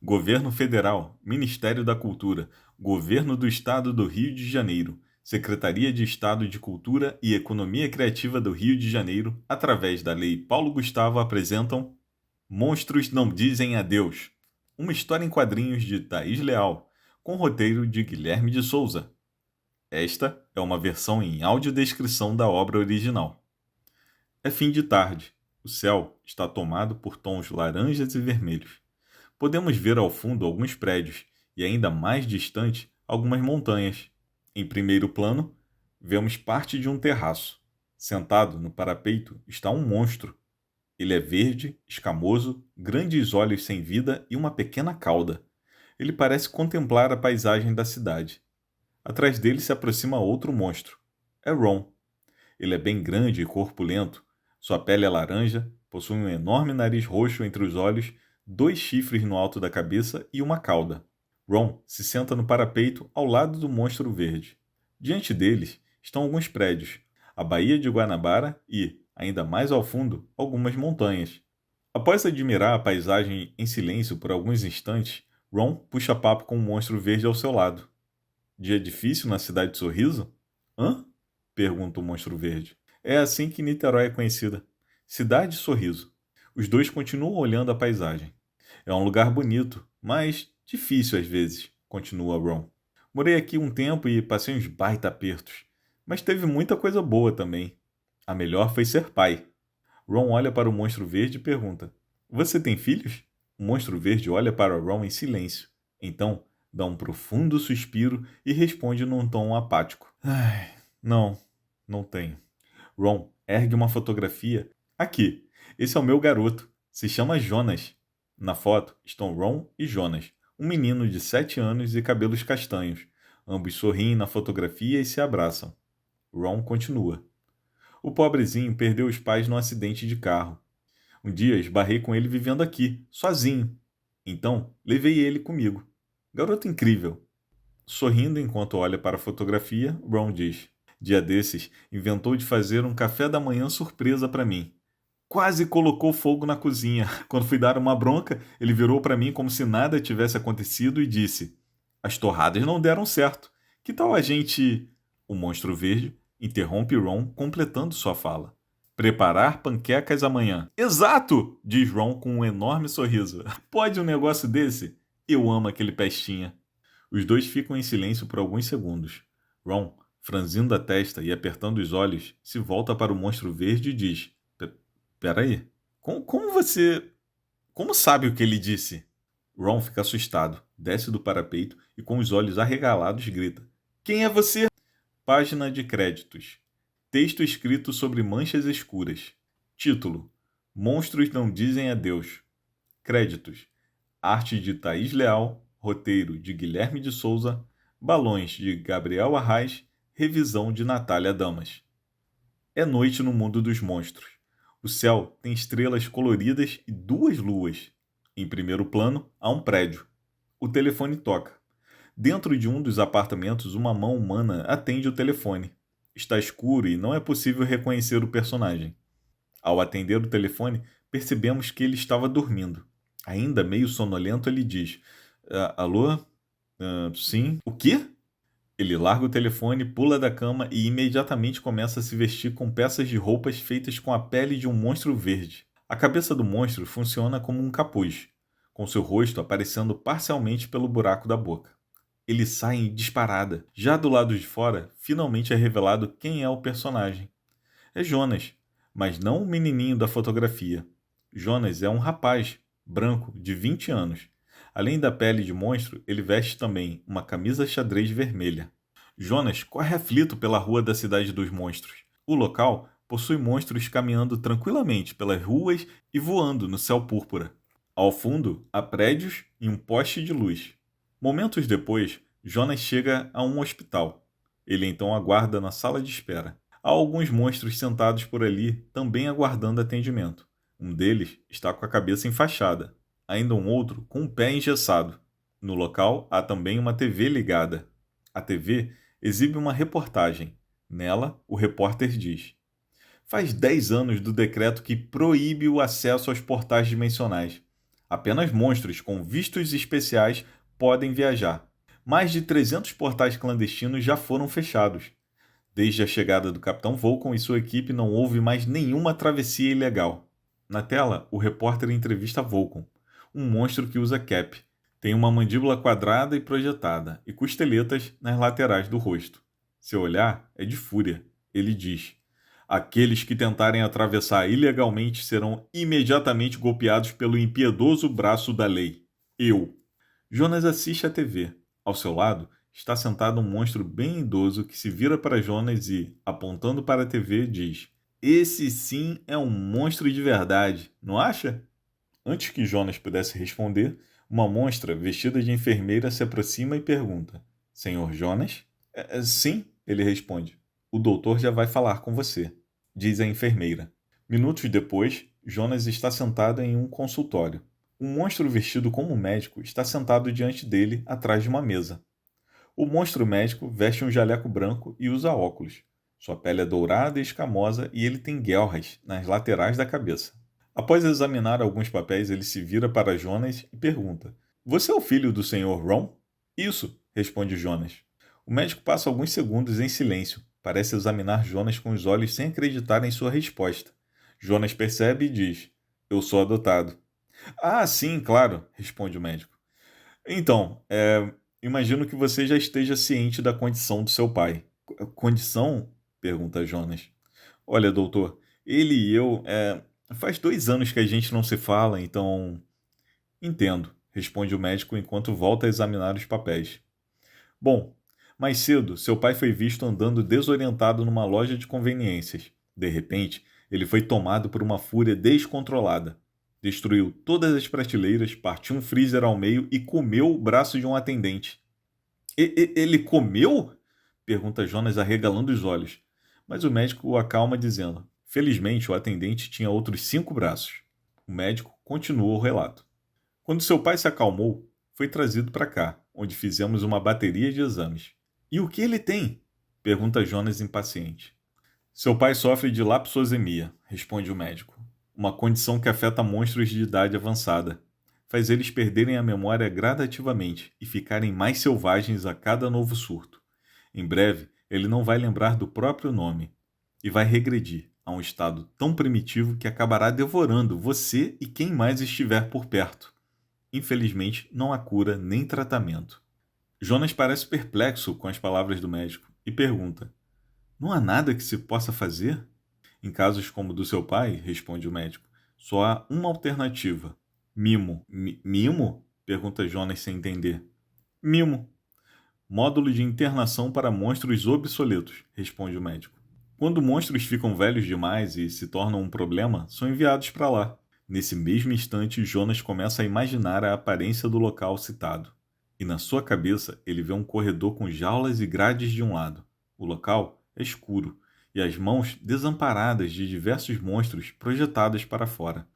Governo Federal, Ministério da Cultura, Governo do Estado do Rio de Janeiro, Secretaria de Estado de Cultura e Economia Criativa do Rio de Janeiro, através da Lei Paulo Gustavo, apresentam Monstros Não Dizem Adeus, uma história em quadrinhos de Thaís Leal, com roteiro de Guilherme de Souza. Esta é uma versão em audiodescrição da obra original. É fim de tarde. O céu está tomado por tons laranjas e vermelhos. Podemos ver ao fundo alguns prédios e, ainda mais distante, algumas montanhas. Em primeiro plano, vemos parte de um terraço. Sentado no parapeito está um monstro. Ele é verde, escamoso, grandes olhos sem vida e uma pequena cauda. Ele parece contemplar a paisagem da cidade. Atrás dele se aproxima outro monstro. É Ron. Ele é bem grande e corpulento. Sua pele é laranja, possui um enorme nariz roxo entre os olhos, dois chifres no alto da cabeça e uma cauda. Ron se senta no parapeito ao lado do monstro verde. Diante deles estão alguns prédios, a Baía de Guanabara e, ainda mais ao fundo, algumas montanhas. Após admirar a paisagem em silêncio por alguns instantes, Ron puxa papo com o monstro verde ao seu lado. Dia difícil na cidade de Sorriso? Hã? Pergunta o monstro verde. É assim que Niterói é conhecida. Cidade Sorriso. Os dois continuam olhando a paisagem. É um lugar bonito, mas difícil às vezes, continua Ron. Morei aqui um tempo e passei uns baita apertos. Mas teve muita coisa boa também. A melhor foi ser pai. Ron olha para o monstro verde e pergunta: Você tem filhos? O monstro verde olha para Ron em silêncio. Então, dá um profundo suspiro e responde num tom apático: Ai, não, não tenho. Ron ergue uma fotografia. Aqui, esse é o meu garoto. Se chama Jonas. Na foto estão Ron e Jonas, um menino de 7 anos e cabelos castanhos. Ambos sorriem na fotografia e se abraçam. Ron continua. O pobrezinho perdeu os pais num acidente de carro. Um dia esbarrei com ele vivendo aqui, sozinho. Então, levei ele comigo. Garoto incrível. Sorrindo enquanto olha para a fotografia, Ron diz: Dia desses, inventou de fazer um café da manhã surpresa para mim. Quase colocou fogo na cozinha. Quando fui dar uma bronca, ele virou para mim como se nada tivesse acontecido e disse: As torradas não deram certo. Que tal a gente... O monstro verde interrompe Ron, completando sua fala. Preparar panquecas amanhã. Exato! Diz Ron com um enorme sorriso. Pode um negócio desse? Eu amo aquele pestinha. Os dois ficam em silêncio por alguns segundos. Ron, franzindo a testa e apertando os olhos, se volta para o monstro verde e diz: Peraí, como você... Como sabe o que ele disse? Ron fica assustado, desce do parapeito e com os olhos arregalados grita: Quem é você? Página de créditos. Texto escrito sobre manchas escuras. Título: Monstros Não Dizem Adeus. Créditos: Arte de Thaís Leal, roteiro de Guilherme de Souza, balões de Gabriel Arraes, revisão de Natália Damas. É noite no mundo dos monstros. O céu tem estrelas coloridas e duas luas. Em primeiro plano, há um prédio. O telefone toca. Dentro de um dos apartamentos, uma mão humana atende o telefone. Está escuro e não é possível reconhecer o personagem. Ao atender o telefone, percebemos que ele estava dormindo. Ainda meio sonolento, ele diz: Alô? Sim? O quê? Ele larga o telefone, pula da cama e imediatamente começa a se vestir com peças de roupas feitas com a pele de um monstro verde. A cabeça do monstro funciona como um capuz, com seu rosto aparecendo parcialmente pelo buraco da boca. Ele sai em disparada. Já do lado de fora, finalmente é revelado quem é o personagem. É Jonas, mas não o menininho da fotografia. Jonas é um rapaz, branco, de 20 anos. Além da pele de monstro, ele veste também uma camisa xadrez vermelha. Jonas corre aflito pela rua da cidade dos monstros. O local possui monstros caminhando tranquilamente pelas ruas e voando no céu púrpura. Ao fundo, há prédios e um poste de luz. Momentos depois, Jonas chega a um hospital. Ele então aguarda na sala de espera. Há alguns monstros sentados por ali, também aguardando atendimento. Um deles está com a cabeça enfaixada. Ainda um outro com o pé engessado. No local, há também uma TV ligada. A TV exibe uma reportagem. Nela, o repórter diz: Faz 10 anos do decreto que proíbe o acesso aos portais dimensionais. Apenas monstros com vistos especiais podem viajar. Mais de 300 portais clandestinos já foram fechados. Desde a chegada do Capitão Vulcan e sua equipe não houve mais nenhuma travessia ilegal. Na tela, o repórter entrevista Vulcan, um monstro que usa cap. Tem uma mandíbula quadrada e projetada e costeletas nas laterais do rosto. Seu olhar é de fúria. Ele diz: aqueles que tentarem atravessar ilegalmente serão imediatamente golpeados pelo impiedoso braço da lei. Eu. Jonas assiste à TV. Ao seu lado está sentado um monstro bem idoso que se vira para Jonas e, apontando para a TV, diz: esse sim é um monstro de verdade, não acha? Antes que Jonas pudesse responder, uma monstra vestida de enfermeira se aproxima e pergunta: Senhor Jonas? Sim, ele responde. O doutor já vai falar com você, diz a enfermeira. Minutos depois, Jonas está sentado em um consultório. Um monstro vestido como médico está sentado diante dele, atrás de uma mesa. O monstro médico veste um jaleco branco e usa óculos. Sua pele é dourada e escamosa e ele tem guelras nas laterais da cabeça. Após examinar alguns papéis, ele se vira para Jonas e pergunta: você é o filho do Sr. Ron? Isso, responde Jonas. O médico passa alguns segundos em silêncio. Parece examinar Jonas com os olhos sem acreditar em sua resposta. Jonas percebe e diz: eu sou adotado. Ah, sim, claro, responde o médico. Então, imagino que você já esteja ciente da condição do seu pai. Condição? Pergunta Jonas. Olha, doutor, ele e eu, faz 2 anos que a gente não se fala, então... Entendo, responde o médico enquanto volta a examinar os papéis. Bom, mais cedo, seu pai foi visto andando desorientado numa loja de conveniências. De repente, ele foi tomado por uma fúria descontrolada. Destruiu todas as prateleiras, partiu um freezer ao meio e comeu o braço de um atendente. Ele comeu? Pergunta Jonas arregalando os olhos. Mas o médico o acalma dizendo: felizmente o atendente tinha outros 5 braços. O médico continua o relato. Quando seu pai se acalmou, foi trazido para cá, onde fizemos uma bateria de exames. E o que ele tem? Pergunta Jonas impaciente. Seu pai sofre de lapsosemia, responde o médico. Uma condição que afeta monstros de idade avançada. Faz eles perderem a memória gradativamente e ficarem mais selvagens a cada novo surto. Em breve, ele não vai lembrar do próprio nome e vai regredir a um estado tão primitivo que acabará devorando você e quem mais estiver por perto. Infelizmente, não há cura nem tratamento. Jonas parece perplexo com as palavras do médico e pergunta: não há nada que se possa fazer? Em casos como o do seu pai, responde o médico, só há uma alternativa. Mimo. Mimo? Pergunta Jonas sem entender. Mimo. Módulo de internação para monstros obsoletos, responde o médico. Quando monstros ficam velhos demais e se tornam um problema, são enviados para lá. Nesse mesmo instante, Jonas começa a imaginar a aparência do local citado. E na sua cabeça, ele vê um corredor com jaulas e grades de um lado. O local é escuro e as mãos desamparadas de diversos monstros projetadas para fora.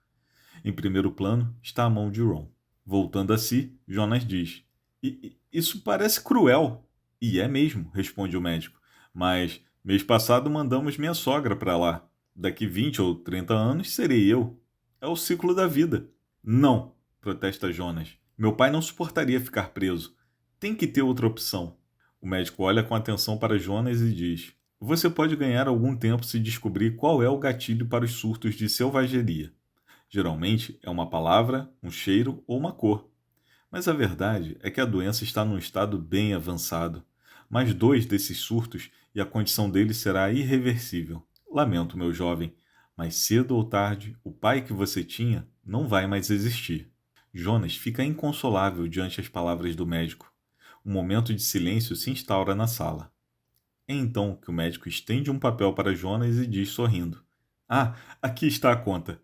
Em primeiro plano está a mão de Ron. Voltando a si, Jonas diz: Isso parece cruel. E é mesmo, responde o médico. Mas mês passado mandamos minha sogra para lá. Daqui 20 ou 30 anos serei eu. É o ciclo da vida. Não, protesta Jonas. Meu pai não suportaria ficar preso. Tem que ter outra opção. O médico olha com atenção para Jonas e diz: você pode ganhar algum tempo se descobrir qual é o gatilho para os surtos de selvageria. Geralmente é uma palavra, um cheiro ou uma cor. Mas a verdade é que a doença está num estado bem avançado. Mais 2 desses surtos e a condição dele será irreversível. Lamento, meu jovem, mas cedo ou tarde o pai que você tinha não vai mais existir. Jonas fica inconsolável diante as palavras do médico. Um momento de silêncio se instaura na sala. É então que o médico estende um papel para Jonas e diz sorrindo: ah, aqui está a conta.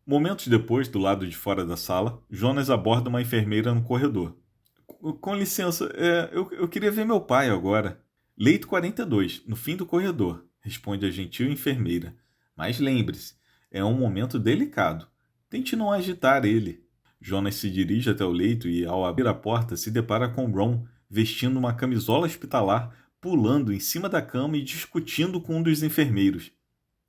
Momentos depois, do lado de fora da sala, Jonas aborda uma enfermeira no corredor. Com licença, eu queria ver meu pai agora. Leito 42, no fim do corredor, responde a gentil enfermeira. Mas lembre-se, é um momento delicado. Tente não agitar ele. Jonas se dirige até o leito e, ao abrir a porta, se depara com Ron, vestindo uma camisola hospitalar, pulando em cima da cama e discutindo com um dos enfermeiros.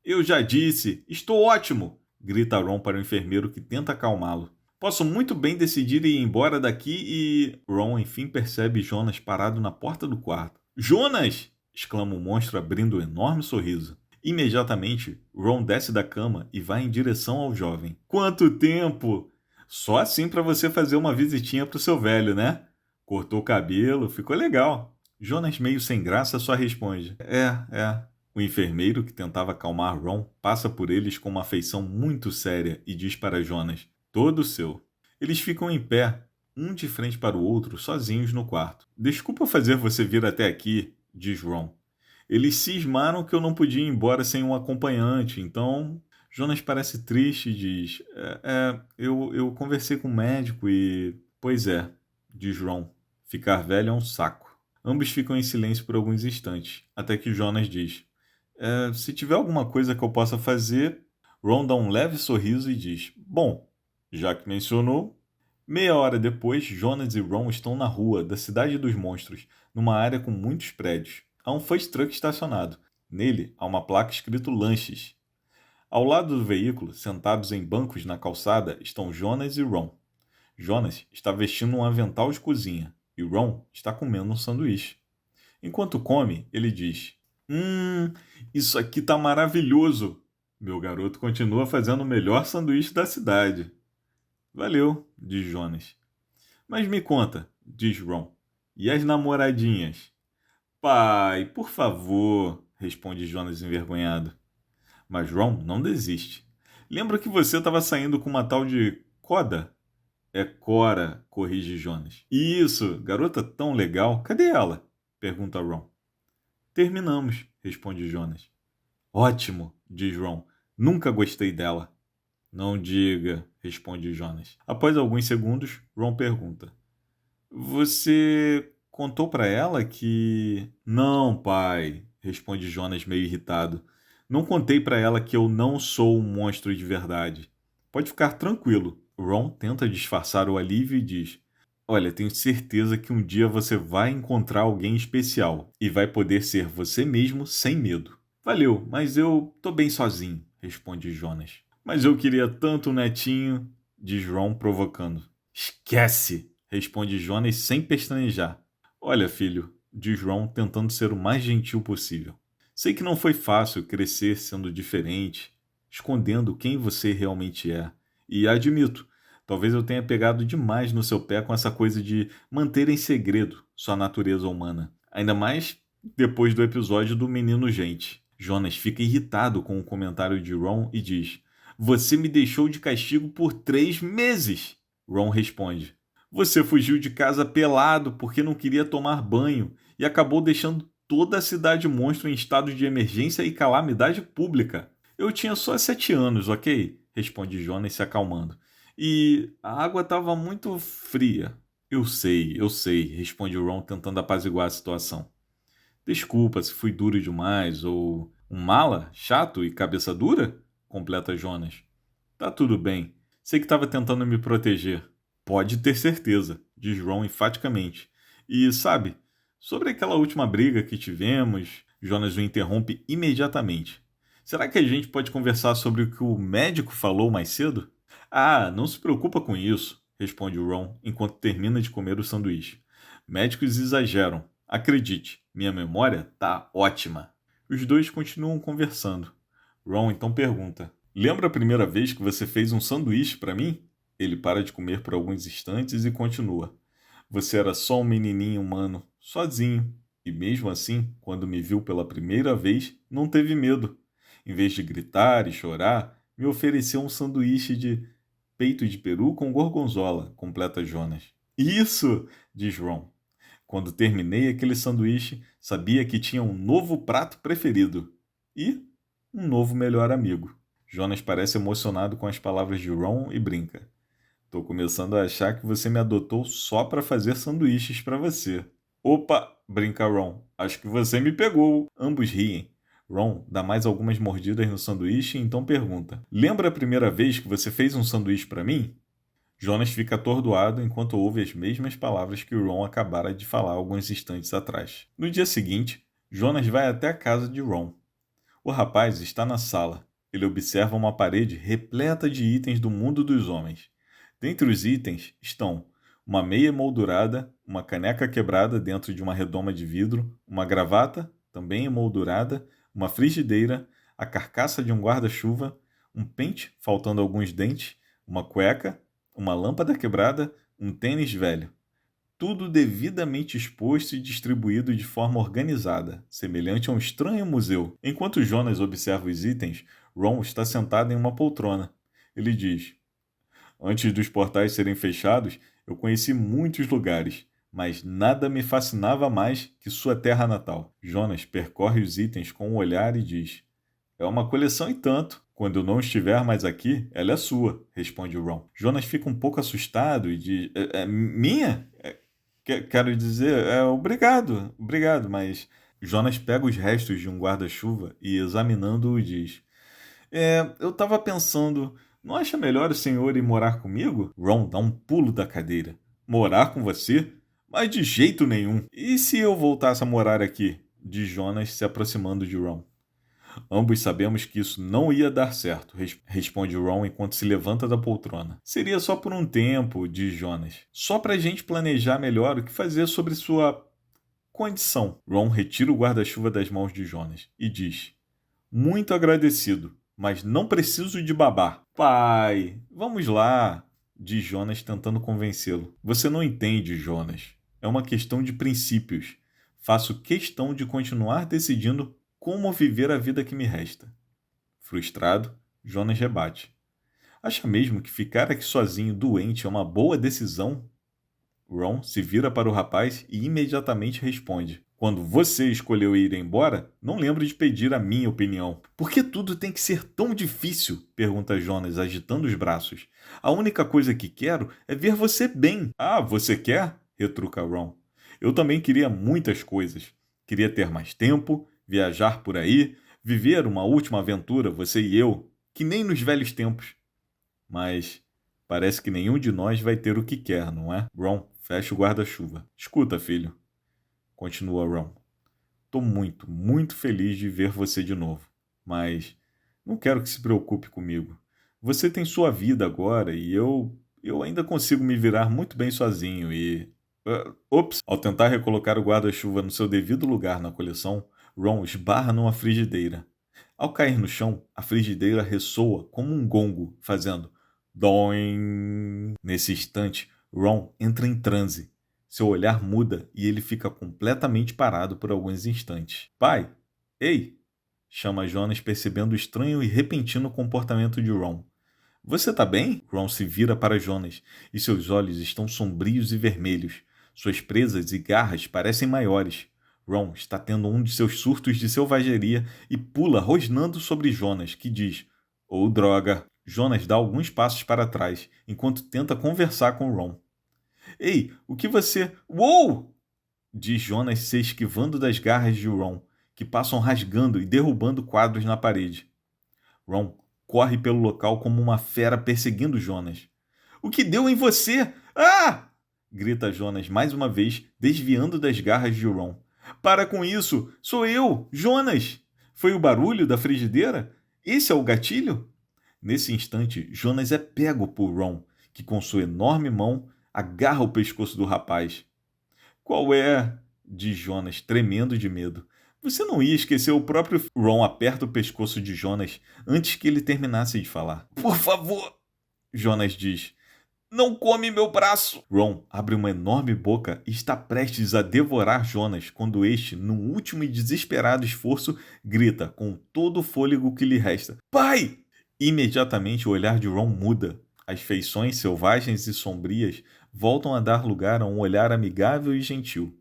Eu já disse, estou ótimo! Grita Ron para o enfermeiro que tenta acalmá-lo. Posso muito bem decidir ir embora daqui e... Ron enfim percebe Jonas parado na porta do quarto. Jonas! Exclama o monstro abrindo um enorme sorriso. Imediatamente, Ron desce da cama e vai em direção ao jovem. Quanto tempo! Só assim para você fazer uma visitinha pro seu velho, né? Cortou o cabelo, ficou legal. Jonas, meio sem graça, só responde. É. O enfermeiro, que tentava acalmar Ron, passa por eles com uma afeição muito séria e diz para Jonas, todo seu. Eles ficam em pé, um de frente para o outro, sozinhos no quarto. Desculpa fazer você vir até aqui, diz Ron. Eles cismaram que eu não podia ir embora sem um acompanhante, então... Jonas parece triste e diz, eu conversei com o médico e... Pois é, diz Ron, ficar velho é um saco. Ambos ficam em silêncio por alguns instantes, até que Jonas diz, se tiver alguma coisa que eu possa fazer... Ron dá um leve sorriso e diz, bom, já que mencionou... Meia hora depois, Jonas e Ron estão na rua da Cidade dos Monstros, numa área com muitos prédios. Há um food truck estacionado. Nele, há uma placa escrito Lanches. Ao lado do veículo, sentados em bancos na calçada, estão Jonas e Ron. Jonas está vestindo um avental de cozinha e Ron está comendo um sanduíche. Enquanto come, ele diz, isso aqui tá maravilhoso! Meu garoto continua fazendo o melhor sanduíche da cidade. Valeu, diz Jonas. Mas me conta, diz Ron. E as namoradinhas? Pai, por favor, responde Jonas envergonhado. Mas Ron não desiste. Lembra que você estava saindo com uma tal de Coda? É Cora, corrige Jonas. Isso, garota tão legal. Cadê ela? Pergunta Ron. Terminamos, responde Jonas. Ótimo, diz Ron. Nunca gostei dela. Não diga, responde Jonas. Após alguns segundos, Ron pergunta. Você contou para ela que... Não, pai, responde Jonas meio irritado. Não contei para ela que eu não sou um monstro de verdade. Pode ficar tranquilo. Ron tenta disfarçar o alívio e diz... Olha, tenho certeza que um dia você vai encontrar alguém especial e vai poder ser você mesmo sem medo. Valeu, mas eu tô bem sozinho, responde Jonas. Mas eu queria tanto um netinho, diz Ron provocando. Esquece, responde Jonas sem pestanejar. Olha, filho, diz Ron tentando ser o mais gentil possível. Sei que não foi fácil crescer sendo diferente, escondendo quem você realmente é. E admito, talvez eu tenha pegado demais no seu pé com essa coisa de manter em segredo sua natureza humana. Ainda mais depois do episódio do Menino Gente. Jonas fica irritado com o comentário de Ron e diz... Você me deixou de castigo por 3 meses. Ron responde. Você fugiu de casa pelado porque não queria tomar banho e acabou deixando toda a cidade monstro em estado de emergência e calamidade pública. Eu tinha só 7 anos, ok? Responde Jonas se acalmando. E a água estava muito fria. Eu sei, responde Ron tentando apaziguar a situação. Desculpa se fui duro demais ou um mala, chato e cabeça dura? Completa Jonas. Tá tudo bem. Sei que estava tentando me proteger. Pode ter certeza, diz Ron enfaticamente. E, sabe, sobre aquela última briga que tivemos, Jonas o interrompe imediatamente. Será que a gente pode conversar sobre o que o médico falou mais cedo? Ah, não se preocupa com isso, responde Ron enquanto termina de comer o sanduíche. Médicos exageram. Acredite, minha memória tá ótima. Os dois continuam conversando. Ron então pergunta: Lembra a primeira vez que você fez um sanduíche para mim? Ele para de comer por alguns instantes e continua. Você era só um menininho humano, sozinho. E mesmo assim, quando me viu pela primeira vez, não teve medo. Em vez de gritar e chorar, me ofereceu um sanduíche de peito de peru com gorgonzola, completa Jonas. Isso! Diz Ron. Quando terminei aquele sanduíche, sabia que tinha um novo prato preferido. E um novo melhor amigo. Jonas parece emocionado com as palavras de Ron e brinca. Tô começando a achar que você me adotou só para fazer sanduíches para você. Opa, brinca Ron. Acho que você me pegou. Ambos riem. Ron dá mais algumas mordidas no sanduíche e então pergunta: Lembra a primeira vez que você fez um sanduíche para mim? Jonas fica atordoado enquanto ouve as mesmas palavras que Ron acabara de falar alguns instantes atrás. No dia seguinte, Jonas vai até a casa de Ron. O rapaz está na sala. Ele observa uma parede repleta de itens do mundo dos homens. Dentre os itens estão uma meia emoldurada, uma caneca quebrada dentro de uma redoma de vidro, uma gravata, também emoldurada, uma frigideira, a carcaça de um guarda-chuva, um pente faltando alguns dentes, uma cueca, uma lâmpada quebrada, um tênis velho. Tudo devidamente exposto e distribuído de forma organizada, semelhante a um estranho museu. Enquanto Jonas observa os itens, Ron está sentado em uma poltrona. Ele diz: Antes dos portais serem fechados, eu conheci muitos lugares, mas nada me fascinava mais que sua terra natal. Jonas percorre os itens com um olhar e diz: É uma coleção e tanto. Quando eu não estiver mais aqui, ela é sua, responde Ron. Jonas fica um pouco assustado e diz: minha? Quero dizer, obrigado, mas. Jonas pega os restos de um guarda-chuva e, examinando-o, diz: eu estava pensando, não acha melhor o senhor ir morar comigo? Ron dá um pulo da cadeira. Morar com você? Mas de jeito nenhum. E se eu voltasse a morar aqui? Diz Jonas, se aproximando de Ron. Ambos sabemos que isso não ia dar certo, responde Ron enquanto se levanta da poltrona. Seria só por um tempo, diz Jonas. Só pra gente planejar melhor o que fazer sobre sua condição. Ron retira o guarda-chuva das mãos de Jonas e diz: Muito agradecido, mas não preciso de babá. Pai, vamos lá, diz Jonas tentando convencê-lo. Você não entende, Jonas. É uma questão de princípios. Faço questão de continuar decidindo como viver a vida que me resta. Frustrado, Jonas rebate: Acha mesmo que ficar aqui sozinho, doente, é uma boa decisão? Ron se vira para o rapaz e imediatamente responde: Quando você escolheu ir embora, não lembro de pedir a minha opinião. Por que tudo tem que ser tão difícil? Pergunta Jonas, agitando os braços. A única coisa que quero é ver você bem. Ah, você quer? Retruca Ron. Eu também queria muitas coisas. Queria ter mais tempo, viajar por aí, viver uma última aventura, você e eu, que nem nos velhos tempos. Mas parece que nenhum de nós vai ter o que quer, não é? Ron fecha o guarda-chuva. Escuta, filho, continua Ron. Tô muito feliz de ver você de novo. Mas não quero que se preocupe comigo. Você tem sua vida agora e eu ainda consigo me virar muito bem sozinho e... Ops! Ao tentar recolocar o guarda-chuva no seu devido lugar na coleção, Ron esbarra numa frigideira. Ao cair no chão, a frigideira ressoa como um gongo, fazendo doing. Nesse instante, Ron entra em transe. Seu olhar muda e ele fica completamente parado por alguns instantes. Pai! Ei! Chama Jonas, percebendo o estranho e repentino comportamento de Ron. Você tá bem? Ron se vira para Jonas e seus olhos estão sombrios e vermelhos. Suas presas e garras parecem maiores. Ron está tendo um de seus surtos de selvageria e pula rosnando sobre Jonas, que diz: Oh, droga! Jonas dá alguns passos para trás, enquanto tenta conversar com Ron. Ei, o que você... Uou! Diz Jonas, se esquivando das garras de Ron, que passam rasgando e derrubando quadros na parede. Ron corre pelo local como uma fera perseguindo Jonas. O que deu em você? Ah! Grita Jonas mais uma vez, desviando das garras de Ron. Para com isso! Sou eu, Jonas! Foi o barulho da frigideira? Esse é o gatilho? Nesse instante, Jonas é pego por Ron, que com sua enorme mão agarra o pescoço do rapaz. Qual é? Diz Jonas, tremendo de medo. Você não ia esquecer o próprio... Ron aperta o pescoço de Jonas antes que ele terminasse de falar. Por favor! Jonas diz. Não come meu braço! Ron abre uma enorme boca e está prestes a devorar Jonas quando este, num último e desesperado esforço, grita com todo o fôlego que lhe resta. Pai! Imediatamente o olhar de Ron muda. As feições selvagens e sombrias voltam a dar lugar a um olhar amigável e gentil.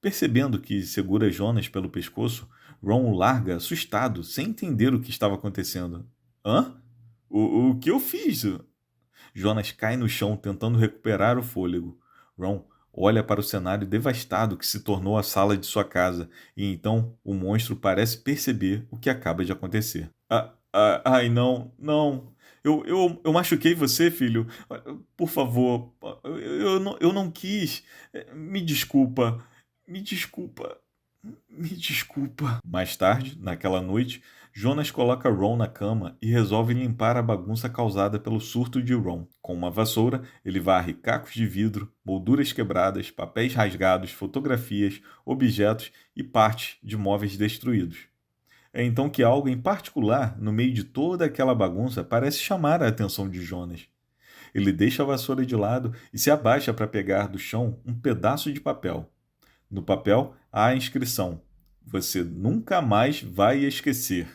Percebendo que segura Jonas pelo pescoço, Ron o larga assustado, sem entender o que estava acontecendo. Hã? O que eu fiz? Jonas cai no chão tentando recuperar o fôlego. Ron olha para o cenário devastado que se tornou a sala de sua casa, e então o monstro parece perceber o que acaba de acontecer. Ai, não. Eu machuquei você, filho. Por favor, eu não quis. Me desculpa. Me desculpa. Me desculpa. Mais tarde, naquela noite, Jonas coloca Ron na cama e resolve limpar a bagunça causada pelo surto de Ron. Com uma vassoura, ele varre cacos de vidro, molduras quebradas, papéis rasgados, fotografias, objetos e partes de móveis destruídos. É então que algo em particular, no meio de toda aquela bagunça, parece chamar a atenção de Jonas. Ele deixa a vassoura de lado e se abaixa para pegar do chão um pedaço de papel. No papel há a inscrição: Você nunca mais vai esquecer.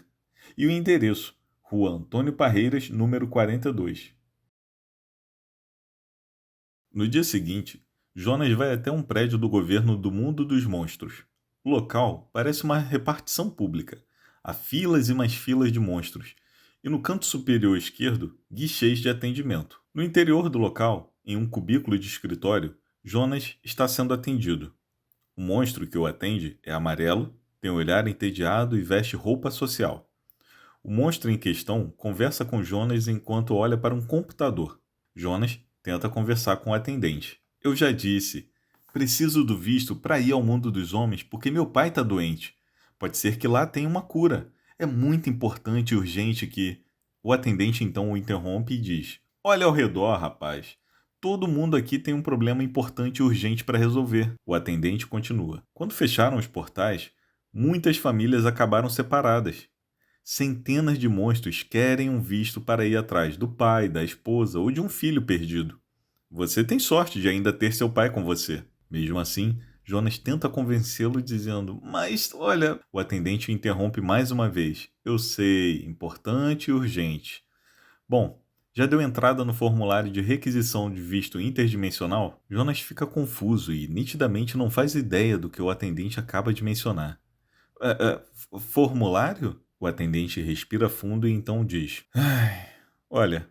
E o endereço: Rua Antônio Parreiras, número 42. No dia seguinte, Jonas vai até um prédio do governo do Mundo dos Monstros. O local parece uma repartição pública. Há filas e mais filas de monstros. E no canto superior esquerdo, guichês de atendimento. No interior do local, em um cubículo de escritório, Jonas está sendo atendido. O monstro que o atende é amarelo, tem um olhar entediado e veste roupa social. O monstro em questão conversa com Jonas enquanto olha para um computador. Jonas tenta conversar com o atendente. Eu já disse, preciso do visto para ir ao mundo dos homens porque meu pai está doente. Pode ser que lá tenha uma cura. É muito importante e urgente que... O atendente então o interrompe e diz: Olha ao redor, rapaz. Todo mundo aqui tem um problema importante e urgente para resolver. O atendente continua. Quando fecharam os portais, muitas famílias acabaram separadas. Centenas de monstros querem um visto para ir atrás do pai, da esposa ou de um filho perdido. Você tem sorte de ainda ter seu pai com você. Mesmo assim, Jonas tenta convencê-lo dizendo: Mas, olha... O atendente o interrompe mais uma vez. Eu sei, importante e urgente. Bom, já deu entrada no formulário de requisição de visto interdimensional? Jonas fica confuso e nitidamente não faz ideia do que o atendente acaba de mencionar. Formulário? O atendente respira fundo e então diz: Olha,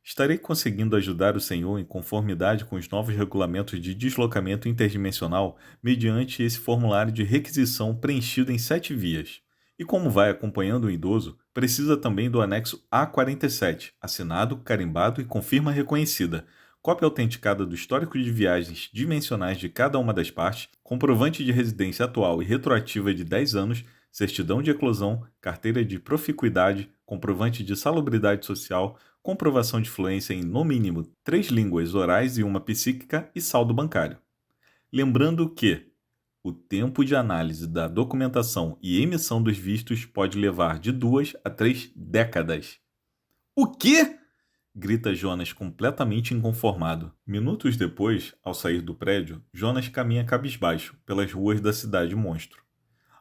estarei conseguindo ajudar o senhor em conformidade com os novos regulamentos de deslocamento interdimensional mediante esse formulário de requisição preenchido em 7 vias. E como vai acompanhando o idoso, precisa também do anexo A47, assinado, carimbado e com firma reconhecida, cópia autenticada do histórico de viagens dimensionais de cada uma das partes, comprovante de residência atual e retroativa de 10 anos, certidão de eclosão, carteira de proficuidade, comprovante de salubridade social, comprovação de fluência em, no mínimo, 3 línguas orais e uma psíquica e saldo bancário. Lembrando que o tempo de análise da documentação e emissão dos vistos pode levar de 2 a 3 décadas. O quê? Grita Jonas completamente inconformado. Minutos depois, ao sair do prédio, Jonas caminha cabisbaixo pelas ruas da cidade monstro.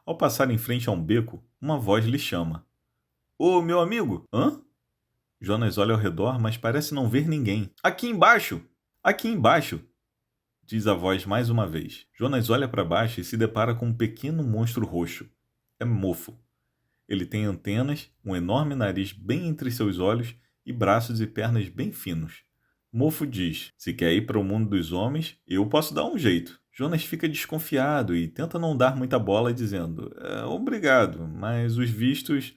Ao passar em frente a um beco, uma voz lhe chama. Ô, meu amigo! Hã? Jonas olha ao redor, mas parece não ver ninguém. Aqui embaixo! Aqui embaixo! Diz a voz mais uma vez. Jonas olha para baixo e se depara com um pequeno monstro roxo. É Mofo. Ele tem antenas, um enorme nariz bem entre seus olhos e braços e pernas bem finos. Mofo diz: Se quer ir para o mundo dos homens, eu posso dar um jeito. Jonas fica desconfiado e tenta não dar muita bola, dizendo: Obrigado, mas os vistos...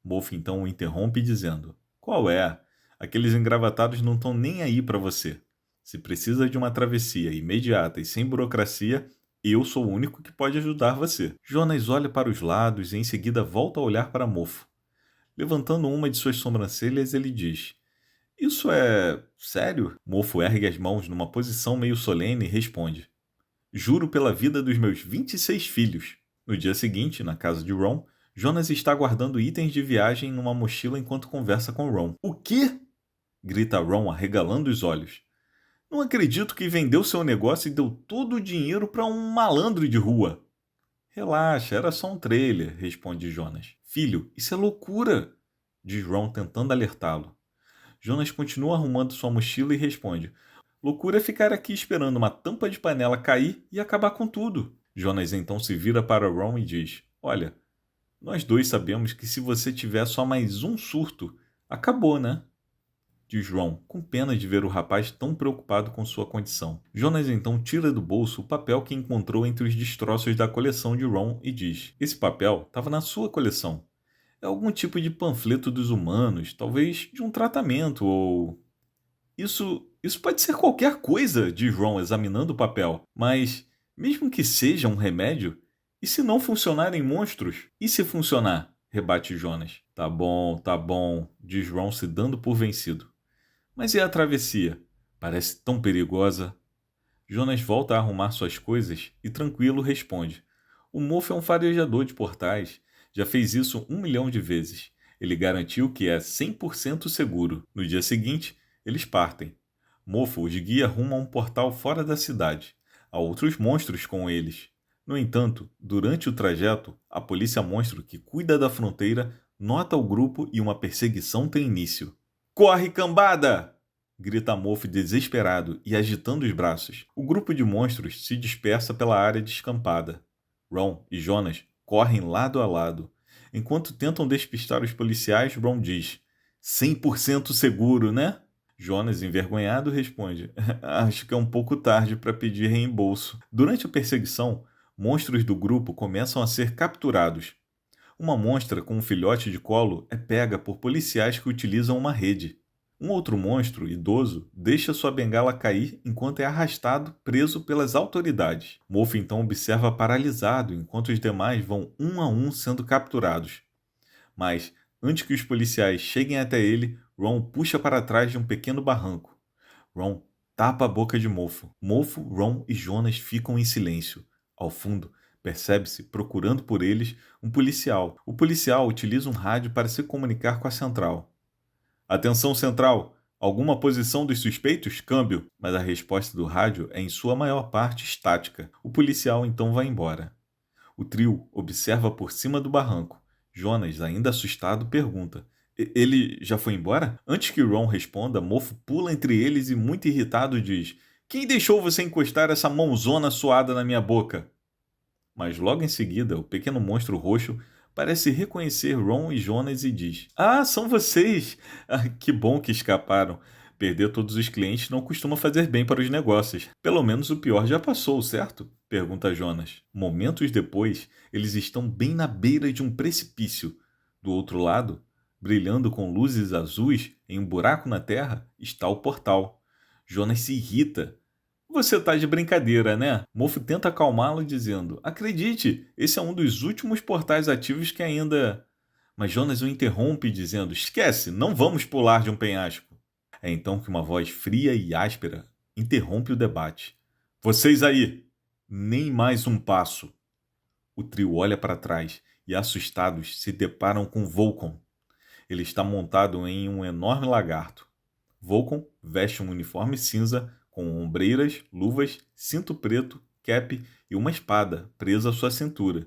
Mofo então o interrompe dizendo: Qual é? Aqueles engravatados não estão nem aí para você. Se precisa de uma travessia imediata e sem burocracia, eu sou o único que pode ajudar você. Jonas olha para os lados e em seguida volta a olhar para Mofo. Levantando uma de suas sobrancelhas, ele diz: Isso é sério? Mofo ergue as mãos numa posição meio solene e responde: Juro pela vida dos meus 26 filhos. No dia seguinte, na casa de Ron, Jonas está guardando itens de viagem numa mochila enquanto conversa com Ron. O quê? Grita Ron arregalando os olhos. Não acredito que vendeu seu negócio e deu todo o dinheiro para um malandro de rua. Relaxa, era só um trailer, responde Jonas. Filho, isso é loucura, diz Ron tentando alertá-lo. Jonas continua arrumando sua mochila e responde: Loucura é ficar aqui esperando uma tampa de panela cair e acabar com tudo. Jonas então se vira para Ron e diz: Olha, nós dois sabemos que se você tiver só mais um surto, acabou, né? Diz Ron, com pena de ver o rapaz tão preocupado com sua condição. Jonas então tira do bolso o papel que encontrou entre os destroços da coleção de Ron e diz: Esse papel estava na sua coleção. É algum tipo de panfleto dos humanos, talvez de um tratamento ou... Isso pode ser qualquer coisa, diz Ron examinando o papel. Mas, mesmo que seja um remédio, E se não funcionarem monstros? E se funcionar? Rebate Jonas. Tá bom, diz Ron se dando por vencido. Mas e a travessia? Parece tão perigosa. Jonas volta a arrumar suas coisas e tranquilo responde. O mofo é um farejador de portais. Já fez isso 1 milhão de vezes. Ele garantiu que é 100% seguro. No dia seguinte, eles partem. Mofo os guia rumo a um portal fora da cidade. Há outros monstros com eles. No entanto, durante o trajeto, a polícia monstro que cuida da fronteira nota o grupo e uma perseguição tem início. Corre, cambada! Grita Mofo desesperado e agitando os braços. O grupo de monstros se dispersa pela área descampada. Ron e Jonas correm lado a lado. Enquanto tentam despistar os policiais, Ron diz: 100% seguro, né? Jonas, envergonhado, responde: Acho que é um pouco tarde para pedir reembolso. Durante a perseguição, monstros do grupo começam a ser capturados. Uma monstra com um filhote de colo é pega por policiais que utilizam uma rede. Um outro monstro, idoso, deixa sua bengala cair enquanto é arrastado, preso pelas autoridades. Mofo então observa paralisado enquanto os demais vão um a um sendo capturados. Mas, antes que os policiais cheguem até ele, Ron puxa para trás de um pequeno barranco. Ron tapa a boca de Mofo. Mofo, Ron e Jonas ficam em silêncio. Ao fundo, percebe-se, procurando por eles, um policial. O policial utiliza um rádio para se comunicar com a central. Atenção central! Alguma posição dos suspeitos? Câmbio! Mas a resposta do rádio é em sua maior parte estática. O policial então vai embora. O trio observa por cima do barranco. Jonas, ainda assustado, pergunta: Ele já foi embora? Antes que Ron responda, Mofo pula entre eles e, muito irritado, diz: Quem deixou você encostar essa mãozona suada na minha boca? Mas logo em seguida, o pequeno monstro roxo parece reconhecer Ron e Jonas e diz: Ah, são vocês! Ah, que bom que escaparam. Perder todos os clientes não costuma fazer bem para os negócios. Pelo menos o pior já passou, certo? Pergunta Jonas. Momentos depois, eles estão bem na beira de um precipício. Do outro lado, brilhando com luzes azuis em um buraco na terra, está o portal. Jonas se irrita. Você tá de brincadeira, né? Mofo tenta acalmá-lo dizendo: Acredite, esse é um dos últimos portais ativos que ainda... Mas Jonas o interrompe dizendo: Esquece, não vamos pular de um penhasco. É então que uma voz fria e áspera interrompe o debate. Vocês aí, nem mais um passo. O trio olha para trás e, assustados, se deparam com Vulcan. Ele está montado em um enorme lagarto. Vulcan veste um uniforme cinza com ombreiras, luvas, cinto preto, cap e uma espada presa à sua cintura.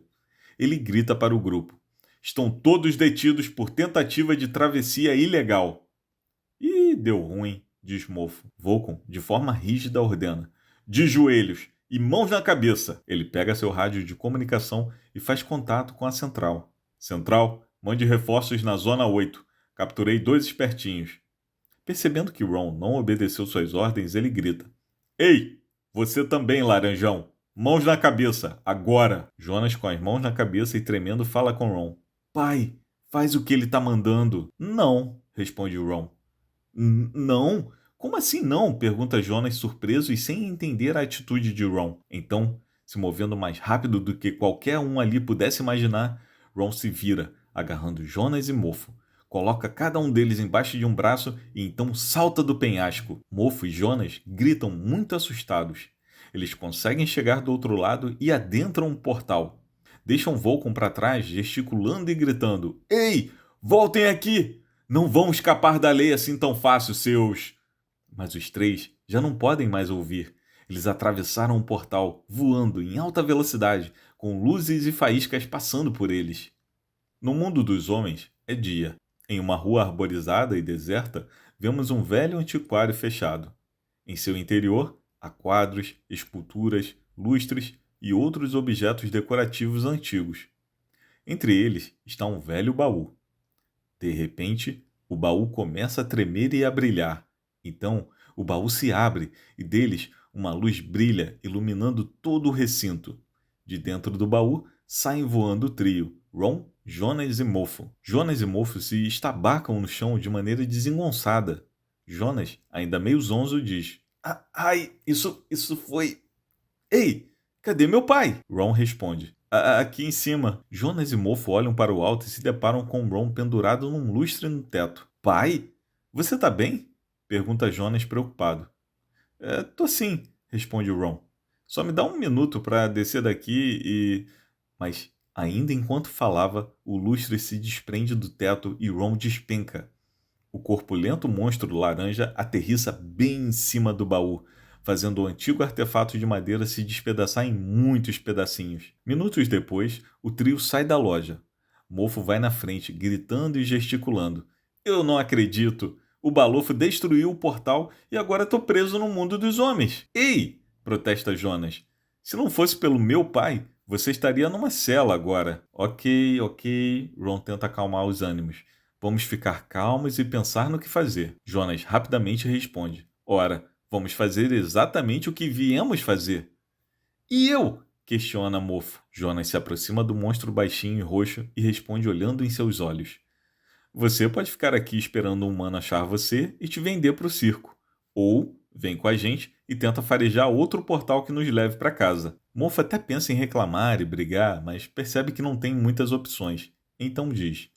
Ele grita para o grupo: Estão todos detidos por tentativa de travessia ilegal. Ih, deu ruim, diz Mofo. Vulcan, de forma rígida, ordena: De joelhos e mãos na cabeça. Ele pega seu rádio de comunicação e faz contato com a central. Central, mande reforços na Zona 8. Capturei 2 espertinhos. Percebendo que Ron não obedeceu suas ordens, ele grita: Ei, você também, laranjão! Mãos na cabeça, agora! Jonas, com as mãos na cabeça e tremendo, fala com Ron: Pai, faz o que ele tá mandando. Não, responde Ron. Não? Como assim não? Pergunta Jonas, surpreso e sem entender a atitude de Ron. Então, se movendo mais rápido do que qualquer um ali pudesse imaginar, Ron se vira, agarrando Jonas e Mofo. Coloca cada um deles embaixo de um braço e então salta do penhasco. Mofo e Jonas gritam muito assustados. Eles conseguem chegar do outro lado e adentram um portal. Deixam Vulcan para trás, gesticulando e gritando: Ei, voltem aqui! Não vão escapar da lei assim tão fácil, seus... Mas os três já não podem mais ouvir. Eles atravessaram um portal, voando em alta velocidade, com luzes e faíscas passando por eles. No mundo dos homens, é dia. Em uma rua arborizada e deserta, vemos um velho antiquário fechado. Em seu interior, há quadros, esculturas, lustres e outros objetos decorativos antigos. Entre eles está um velho baú. De repente, o baú começa a tremer e a brilhar. Então, o baú se abre e deles uma luz brilha, iluminando todo o recinto. De dentro do baú, saem voando o trio, Ron, Jonas e Mofo. Jonas e Mofo se estabacam no chão de maneira desengonçada. Jonas, ainda meio zonzo, diz: Ai, isso foi... Ei, cadê meu pai? Ron responde: Aqui em cima. Jonas e Mofo olham para o alto e se deparam com Ron pendurado num lustre no teto. Pai, você tá bem? Pergunta Jonas preocupado. Tô sim, responde Ron. Só me dá um minuto para descer daqui e... Mas, ainda enquanto falava, o lustre se desprende do teto e Ron despenca. O corpulento monstro laranja aterrissa bem em cima do baú, fazendo o antigo artefato de madeira se despedaçar em muitos pedacinhos. Minutos depois, o trio sai da loja. Mofo vai na frente, gritando e gesticulando. Eu não acredito! O Balofo destruiu o portal e agora estou preso no mundo dos homens. Ei! Protesta Jonas. Se não fosse pelo meu pai, você estaria numa cela agora. Ok. Ron tenta acalmar os ânimos. Vamos ficar calmos e pensar no que fazer. Jonas rapidamente responde. Ora, vamos fazer exatamente o que viemos fazer. E eu? Questiona Mofo. Jonas se aproxima do monstro baixinho e roxo e responde olhando em seus olhos. Você pode ficar aqui esperando um humano achar você e te vender para o circo. Ou vem com a gente e tenta farejar outro portal que nos leve para casa. Mofo até pensa em reclamar e brigar, mas percebe que não tem muitas opções. Então diz: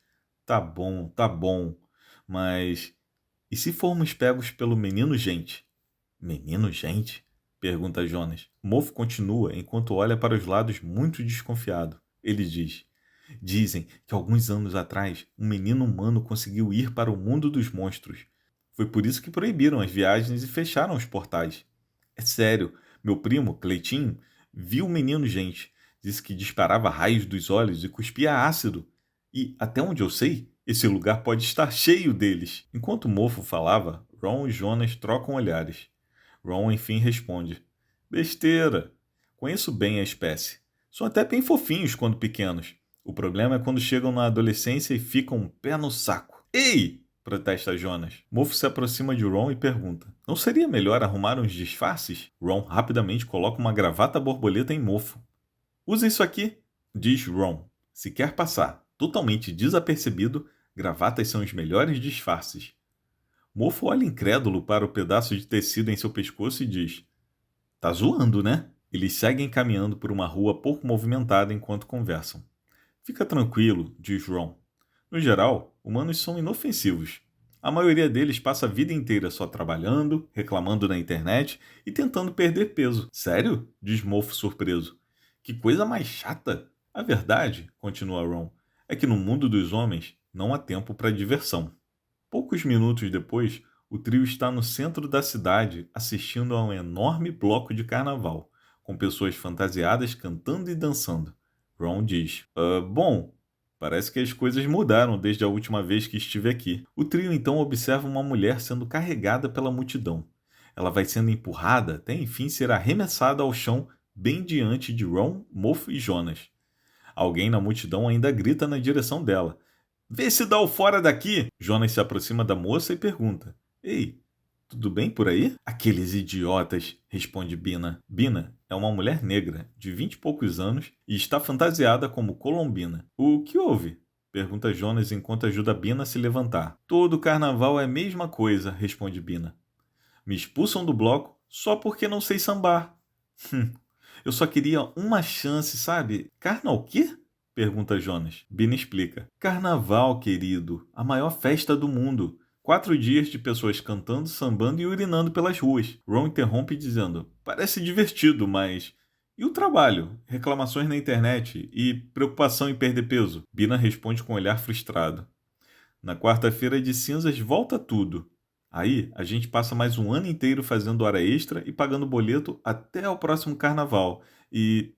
tá bom, mas e se formos pegos pelo menino gente? Menino gente? Pergunta Jonas. Mofo continua enquanto olha para os lados muito desconfiado. Ele diz: Dizem que alguns anos atrás um menino humano conseguiu ir para o mundo dos monstros. Foi por isso que proibiram as viagens e fecharam os portais. É sério, meu primo, Cleitinho, viu o menino gente. Disse que disparava raios dos olhos e cuspia ácido. E, até onde eu sei, esse lugar pode estar cheio deles. Enquanto o mofo falava, Ron e Jonas trocam olhares. Ron enfim responde: Besteira. Conheço bem a espécie. São até bem fofinhos quando pequenos. O problema é quando chegam na adolescência e ficam um pé no saco. Ei! Protesta Jonas. Mofo se aproxima de Ron e pergunta: Não seria melhor arrumar uns disfarces? Ron rapidamente coloca uma gravata borboleta em Mofo. Usa isso aqui, diz Ron. Se quer passar totalmente desapercebido, gravatas são os melhores disfarces. Mofo olha incrédulo para o pedaço de tecido em seu pescoço e diz: Tá zoando, né? Eles seguem caminhando por uma rua pouco movimentada enquanto conversam. Fica tranquilo, diz Ron. No geral, humanos são inofensivos. A maioria deles passa a vida inteira só trabalhando, reclamando na internet e tentando perder peso. Sério? Diz Mofo surpreso. Que coisa mais chata! A verdade, continua Ron, é que no mundo dos homens não há tempo para diversão. Poucos minutos depois, o trio está no centro da cidade assistindo a um enorme bloco de carnaval, com pessoas fantasiadas cantando e dançando. Ron diz: Bom, parece que as coisas mudaram desde a última vez que estive aqui. O trio então observa uma mulher sendo carregada pela multidão. Ela vai sendo empurrada até enfim ser arremessada ao chão bem diante de Ron, Mofo e Jonas. Alguém na multidão ainda grita na direção dela. Vê se dá o fora daqui! Jonas se aproxima da moça e pergunta: Ei, tudo bem por aí? Aqueles idiotas, responde Bina. Bina é uma mulher negra, de 20 e poucos anos, e está fantasiada como Colombina. O que houve? Pergunta Jonas enquanto ajuda Bina a se levantar. Todo carnaval é a mesma coisa, responde Bina. Me expulsam do bloco só porque não sei sambar. Eu só queria uma chance, sabe? Carna o quê? Pergunta Jonas. Bina explica. Carnaval, querido. A maior festa do mundo. 4 dias de pessoas cantando, sambando e urinando pelas ruas. Ron interrompe dizendo: Parece divertido, mas... E o trabalho? Reclamações na internet? E preocupação em perder peso? Bina responde com um olhar frustrado. Na quarta-feira de cinzas volta tudo. Aí a gente passa mais um ano inteiro fazendo hora extra e pagando boleto até o próximo carnaval. E...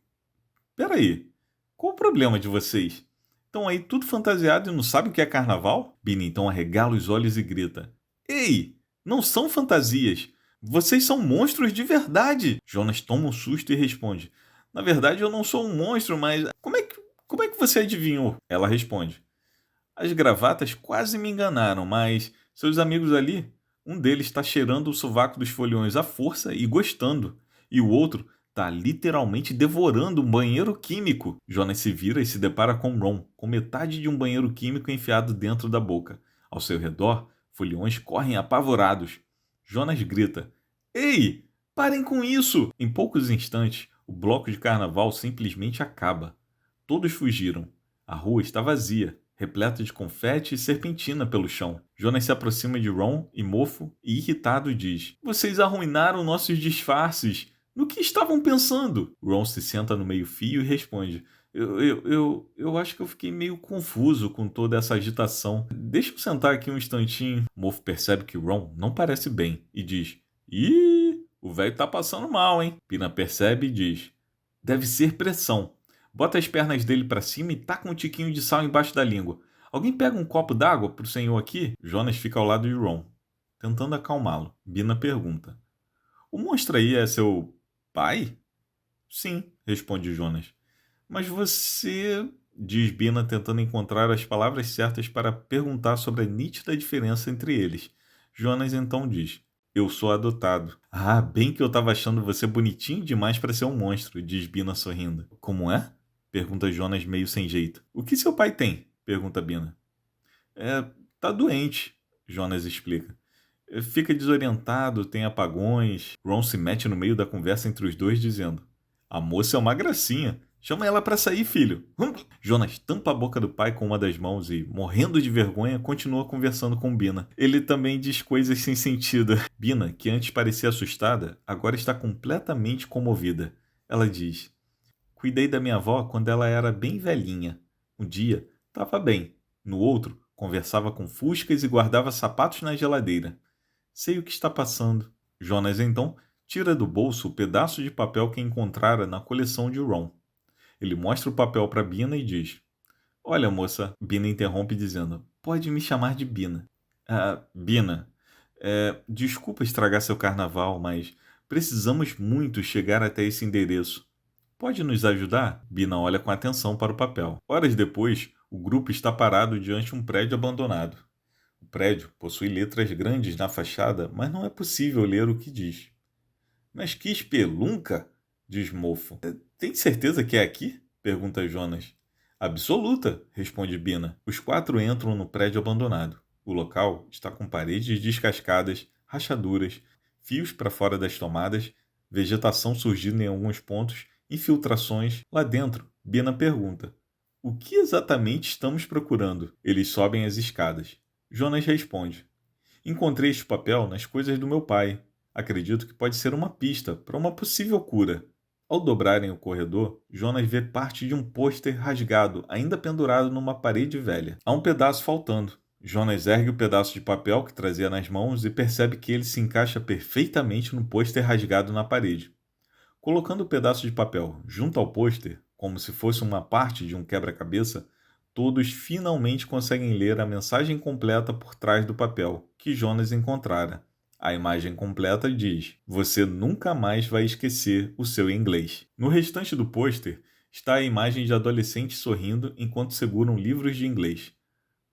Peraí, qual o problema de vocês? Estão aí tudo fantasiado e não sabem o que é carnaval? Bini então arregala os olhos e grita: Ei, não são fantasias! Vocês são monstros de verdade! Jonas toma um susto e responde: Na verdade eu não sou um monstro, mas como é que você adivinhou? Ela responde: As gravatas quase me enganaram, mas seus amigos ali, um deles está cheirando o sovaco dos foliões à força e gostando, e o outro está literalmente devorando um banheiro químico. Jonas se vira e se depara com Ron, com metade de um banheiro químico enfiado dentro da boca. Ao seu redor, foliões correm apavorados. Jonas grita: Ei, parem com isso! Em poucos instantes, o bloco de carnaval simplesmente acaba. Todos fugiram. A rua está vazia, repleta de confete e serpentina pelo chão. Jonas se aproxima de Ron e Mofo e, irritado, diz: Vocês arruinaram nossos disfarces! No que estavam pensando? Ron se senta no meio-fio e responde: eu acho que eu fiquei meio confuso com toda essa agitação. Deixa eu sentar aqui um instantinho. Mofo percebe que Ron não parece bem e diz: Ih, o velho tá passando mal, hein? Pina percebe e diz: Deve ser pressão. Bota as pernas dele pra cima e taca um tiquinho de sal embaixo da língua. Alguém pega um copo d'água pro senhor aqui? Jonas fica ao lado de Ron, tentando acalmá-lo. Bina pergunta: O monstro aí é seu pai? Sim, responde Jonas. Mas você... diz Bina tentando encontrar as palavras certas para perguntar sobre a nítida diferença entre eles. Jonas então diz: Eu sou adotado. Ah, bem que eu estava achando você bonitinho demais para ser um monstro, diz Bina sorrindo. Como é? Pergunta Jonas meio sem jeito. O que seu pai tem? Pergunta Bina. Tá doente, Jonas explica. Fica desorientado, tem apagões. Ron se mete no meio da conversa entre os dois, dizendo: A moça é uma gracinha. Chama ela pra sair, filho. Jonas tampa a boca do pai com uma das mãos e, morrendo de vergonha, continua conversando com Bina. Ele também diz coisas sem sentido. Bina, que antes parecia assustada, agora está completamente comovida. Ela diz: Cuidei da minha avó quando ela era bem velhinha. Um dia, estava bem. No outro, conversava com fuscas e guardava sapatos na geladeira. Sei o que está passando. Jonas, então, tira do bolso o pedaço de papel que encontrara na coleção de Ron. Ele mostra o papel para Bina e diz: Olha, moça. Bina interrompe dizendo: Pode me chamar de Bina. Bina, desculpa estragar seu carnaval, mas precisamos muito chegar até esse endereço. Pode nos ajudar? Bina olha com atenção para o papel. Horas depois, o grupo está parado diante de um prédio abandonado. O prédio possui letras grandes na fachada, mas não é possível ler o que diz. Mas que espelunca! Diz Mofo. Tem certeza que é aqui? Pergunta Jonas. Absoluta, responde Bina. Os quatro entram no prédio abandonado. O local está com paredes descascadas, rachaduras, fios para fora das tomadas, vegetação surgindo em alguns pontos, infiltrações. Lá dentro, Bina pergunta: O que exatamente estamos procurando? Eles sobem as escadas. Jonas responde: Encontrei este papel nas coisas do meu pai. Acredito que pode ser uma pista para uma possível cura. Ao dobrarem o corredor, Jonas vê parte de um pôster rasgado, ainda pendurado numa parede velha. Há um pedaço faltando. Jonas ergue o pedaço de papel que trazia nas mãos e percebe que ele se encaixa perfeitamente no pôster rasgado na parede. Colocando o pedaço de papel junto ao pôster, como se fosse uma parte de um quebra-cabeça, todos finalmente conseguem ler a mensagem completa por trás do papel que Jonas encontrara. A imagem completa diz: Você nunca mais vai esquecer o seu inglês. No restante do pôster está a imagem de adolescentes sorrindo enquanto seguram livros de inglês.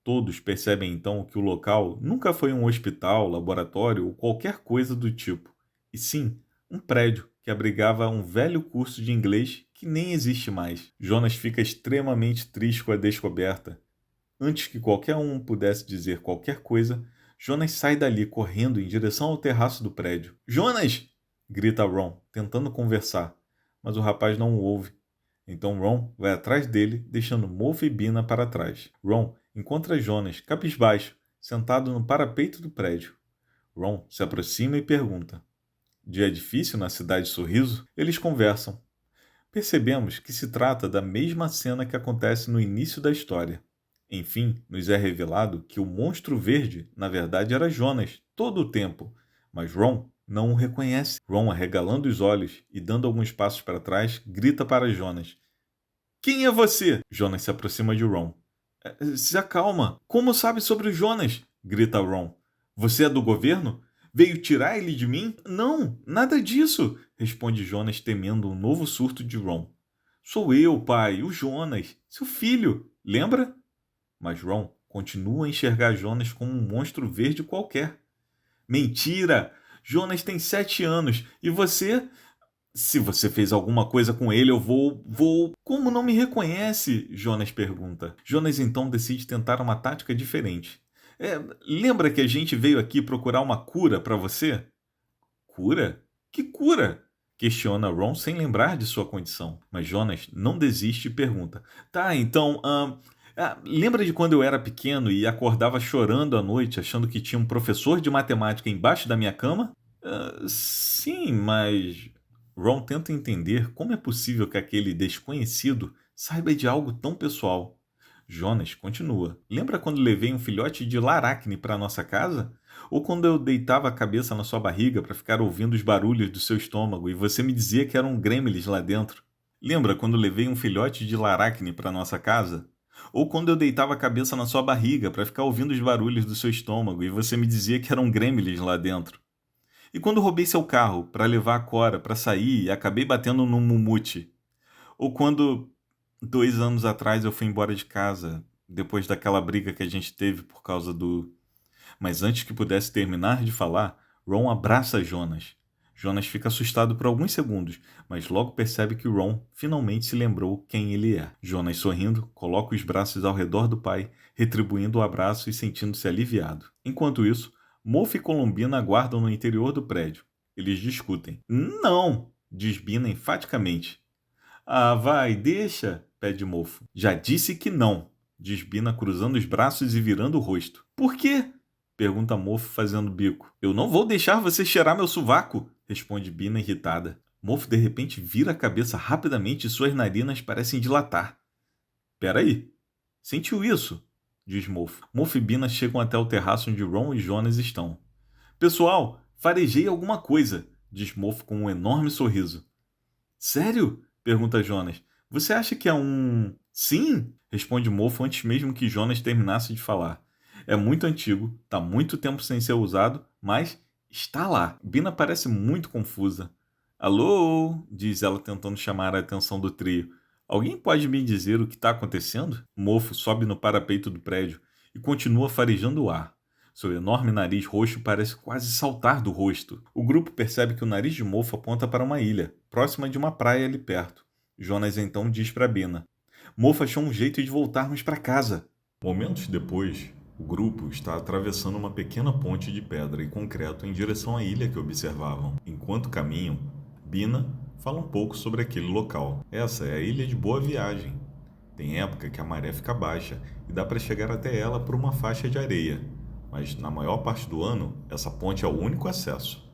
Todos percebem então que o local nunca foi um hospital, laboratório ou qualquer coisa do tipo, e sim um prédio que abrigava um velho curso de inglês que nem existe mais. Jonas fica extremamente triste com a descoberta. Antes que qualquer um pudesse dizer qualquer coisa, Jonas sai dali correndo em direção ao terraço do prédio. Jonas! Grita Ron, tentando conversar, mas o rapaz não o ouve. Então Ron vai atrás dele, deixando Mofo e Bina para trás. Ron encontra Jonas, cabisbaixo, sentado no parapeito do prédio. Ron se aproxima e pergunta: Dia difícil na cidade Sorriso? Eles conversam. Percebemos que se trata da mesma cena que acontece no início da história. Enfim, nos é revelado que o monstro verde, na verdade, era Jonas, todo o tempo, mas Ron não o reconhece. Ron, arregalando os olhos e dando alguns passos para trás, grita para Jonas: Quem é você? Jonas se aproxima de Ron. Se acalma. Como sabe sobre o Jonas? Grita Ron. Você é do governo? Veio tirar ele de mim? Não, nada disso, responde Jonas, temendo um novo surto de Ron. Sou eu, pai, o Jonas, seu filho, lembra? Mas Ron continua a enxergar Jonas como um monstro verde qualquer. Mentira! Jonas tem 7 anos e você... Se você fez alguma coisa com ele, eu vou... Como não me reconhece? Jonas pergunta. Jonas então decide tentar uma tática diferente. Lembra que a gente veio aqui procurar uma cura para você? Cura? Que cura? Questiona Ron sem lembrar de sua condição. Mas Jonas não desiste e pergunta: Tá, então, lembra de quando eu era pequeno e acordava chorando à noite achando que tinha um professor de matemática embaixo da minha cama? Sim, mas. Ron tenta entender como é possível que aquele desconhecido saiba de algo tão pessoal. Jonas continua. Lembra quando levei um filhote de laracne para nossa casa? Ou quando eu deitava a cabeça na sua barriga para ficar ouvindo os barulhos do seu estômago e você me dizia que eram gremlins lá dentro? Lembra quando levei um filhote de laracne para nossa casa? Ou quando eu deitava a cabeça na sua barriga para ficar ouvindo os barulhos do seu estômago e você me dizia que eram gremlins lá dentro? E quando roubei seu carro para levar a Cora para sair e acabei batendo num mumute? Ou quando 2 anos atrás eu fui embora de casa, depois daquela briga que a gente teve por causa do. Mas antes que pudesse terminar de falar, Ron abraça Jonas. Jonas fica assustado por alguns segundos, mas logo percebe que Ron finalmente se lembrou quem ele é. Jonas, sorrindo, coloca os braços ao redor do pai, retribuindo o abraço e sentindo-se aliviado. Enquanto isso, Mofo e Colombina aguardam no interior do prédio. Eles discutem. Não! Diz Bina enfaticamente. Ah, vai, deixa, pede Mofo. Já disse que não, diz Bina cruzando os braços e virando o rosto. Por quê? Pergunta Mofo fazendo bico. Eu não vou deixar você cheirar meu sovaco, responde Bina irritada. Mofo de repente vira a cabeça rapidamente e suas narinas parecem dilatar. Peraí, sentiu isso? Diz Mofo. Mofo e Bina chegam até o terraço onde Ron e Jonas estão. Pessoal, farejei alguma coisa, diz Mofo com um enorme sorriso. Sério? Pergunta Jonas. Você acha que é um... Sim, responde Mofo antes mesmo que Jonas terminasse de falar. É muito antigo, está muito tempo sem ser usado, mas está lá. Bina parece muito confusa. Alô? Diz ela tentando chamar a atenção do trio. Alguém pode me dizer o que está acontecendo? Mofo sobe no parapeito do prédio e continua farejando o ar. Seu enorme nariz roxo parece quase saltar do rosto. O grupo percebe que o nariz de Mofo aponta para uma ilha, próxima de uma praia ali perto. Jonas então diz para Bina: Mofo achou um jeito de voltarmos para casa. Momentos depois, o grupo está atravessando uma pequena ponte de pedra e concreto em direção à ilha que observavam. Enquanto caminham, Bina fala um pouco sobre aquele local. Essa é a Ilha de Boa Viagem. Tem época que a maré fica baixa e dá para chegar até ela por uma faixa de areia. Mas na maior parte do ano, essa ponte é o único acesso.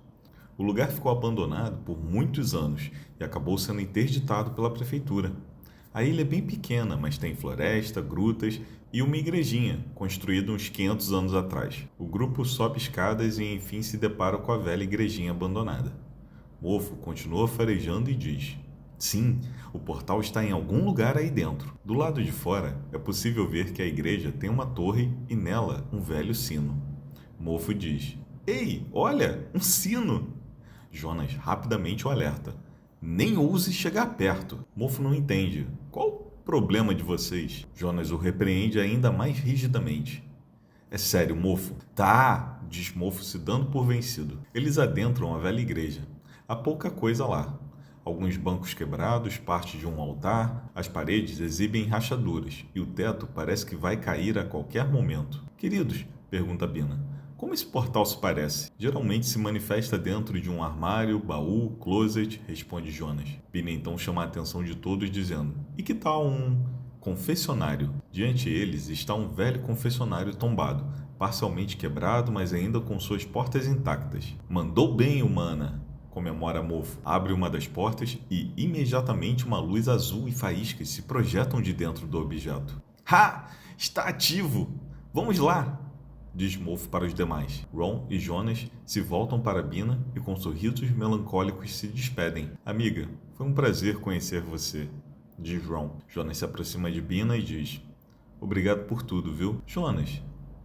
O lugar ficou abandonado por muitos anos e acabou sendo interditado pela prefeitura. A ilha é bem pequena, mas tem floresta, grutas e uma igrejinha, construída uns 500 anos atrás. O grupo sobe escadas e enfim se depara com a velha igrejinha abandonada. Mofo continua farejando e diz: Sim, o portal está em algum lugar aí dentro. Do lado de fora, é possível ver que a igreja tem uma torre e nela um velho sino. Mofo diz: Ei, olha, um sino! Jonas rapidamente o alerta: Nem ouse chegar perto. Mofo não entende. Qual o problema de vocês? Jonas o repreende ainda mais rigidamente. É sério, Mofo? Tá, diz Mofo se dando por vencido. Eles adentram a velha igreja. Há pouca coisa lá. Alguns bancos quebrados, parte de um altar, as paredes exibem rachaduras e o teto parece que vai cair a qualquer momento. Queridos, pergunta Bina, como esse portal se parece? Geralmente se manifesta dentro de um armário, baú, closet, responde Jonas. Bina então chama a atenção de todos dizendo, e que tal um confessionário? Diante eles está um velho confessionário tombado, parcialmente quebrado, mas ainda com suas portas intactas. Mandou bem, humana! Comemora Mofo. Abre uma das portas e imediatamente uma luz azul e faíscas se projetam de dentro do objeto. Ha! Está ativo! Vamos lá! Diz Mofo para os demais. Ron e Jonas se voltam para Bina e com sorrisos melancólicos se despedem. Amiga, foi um prazer conhecer você, diz Ron. Jonas se aproxima de Bina e diz: Obrigado por tudo, viu? Jonas,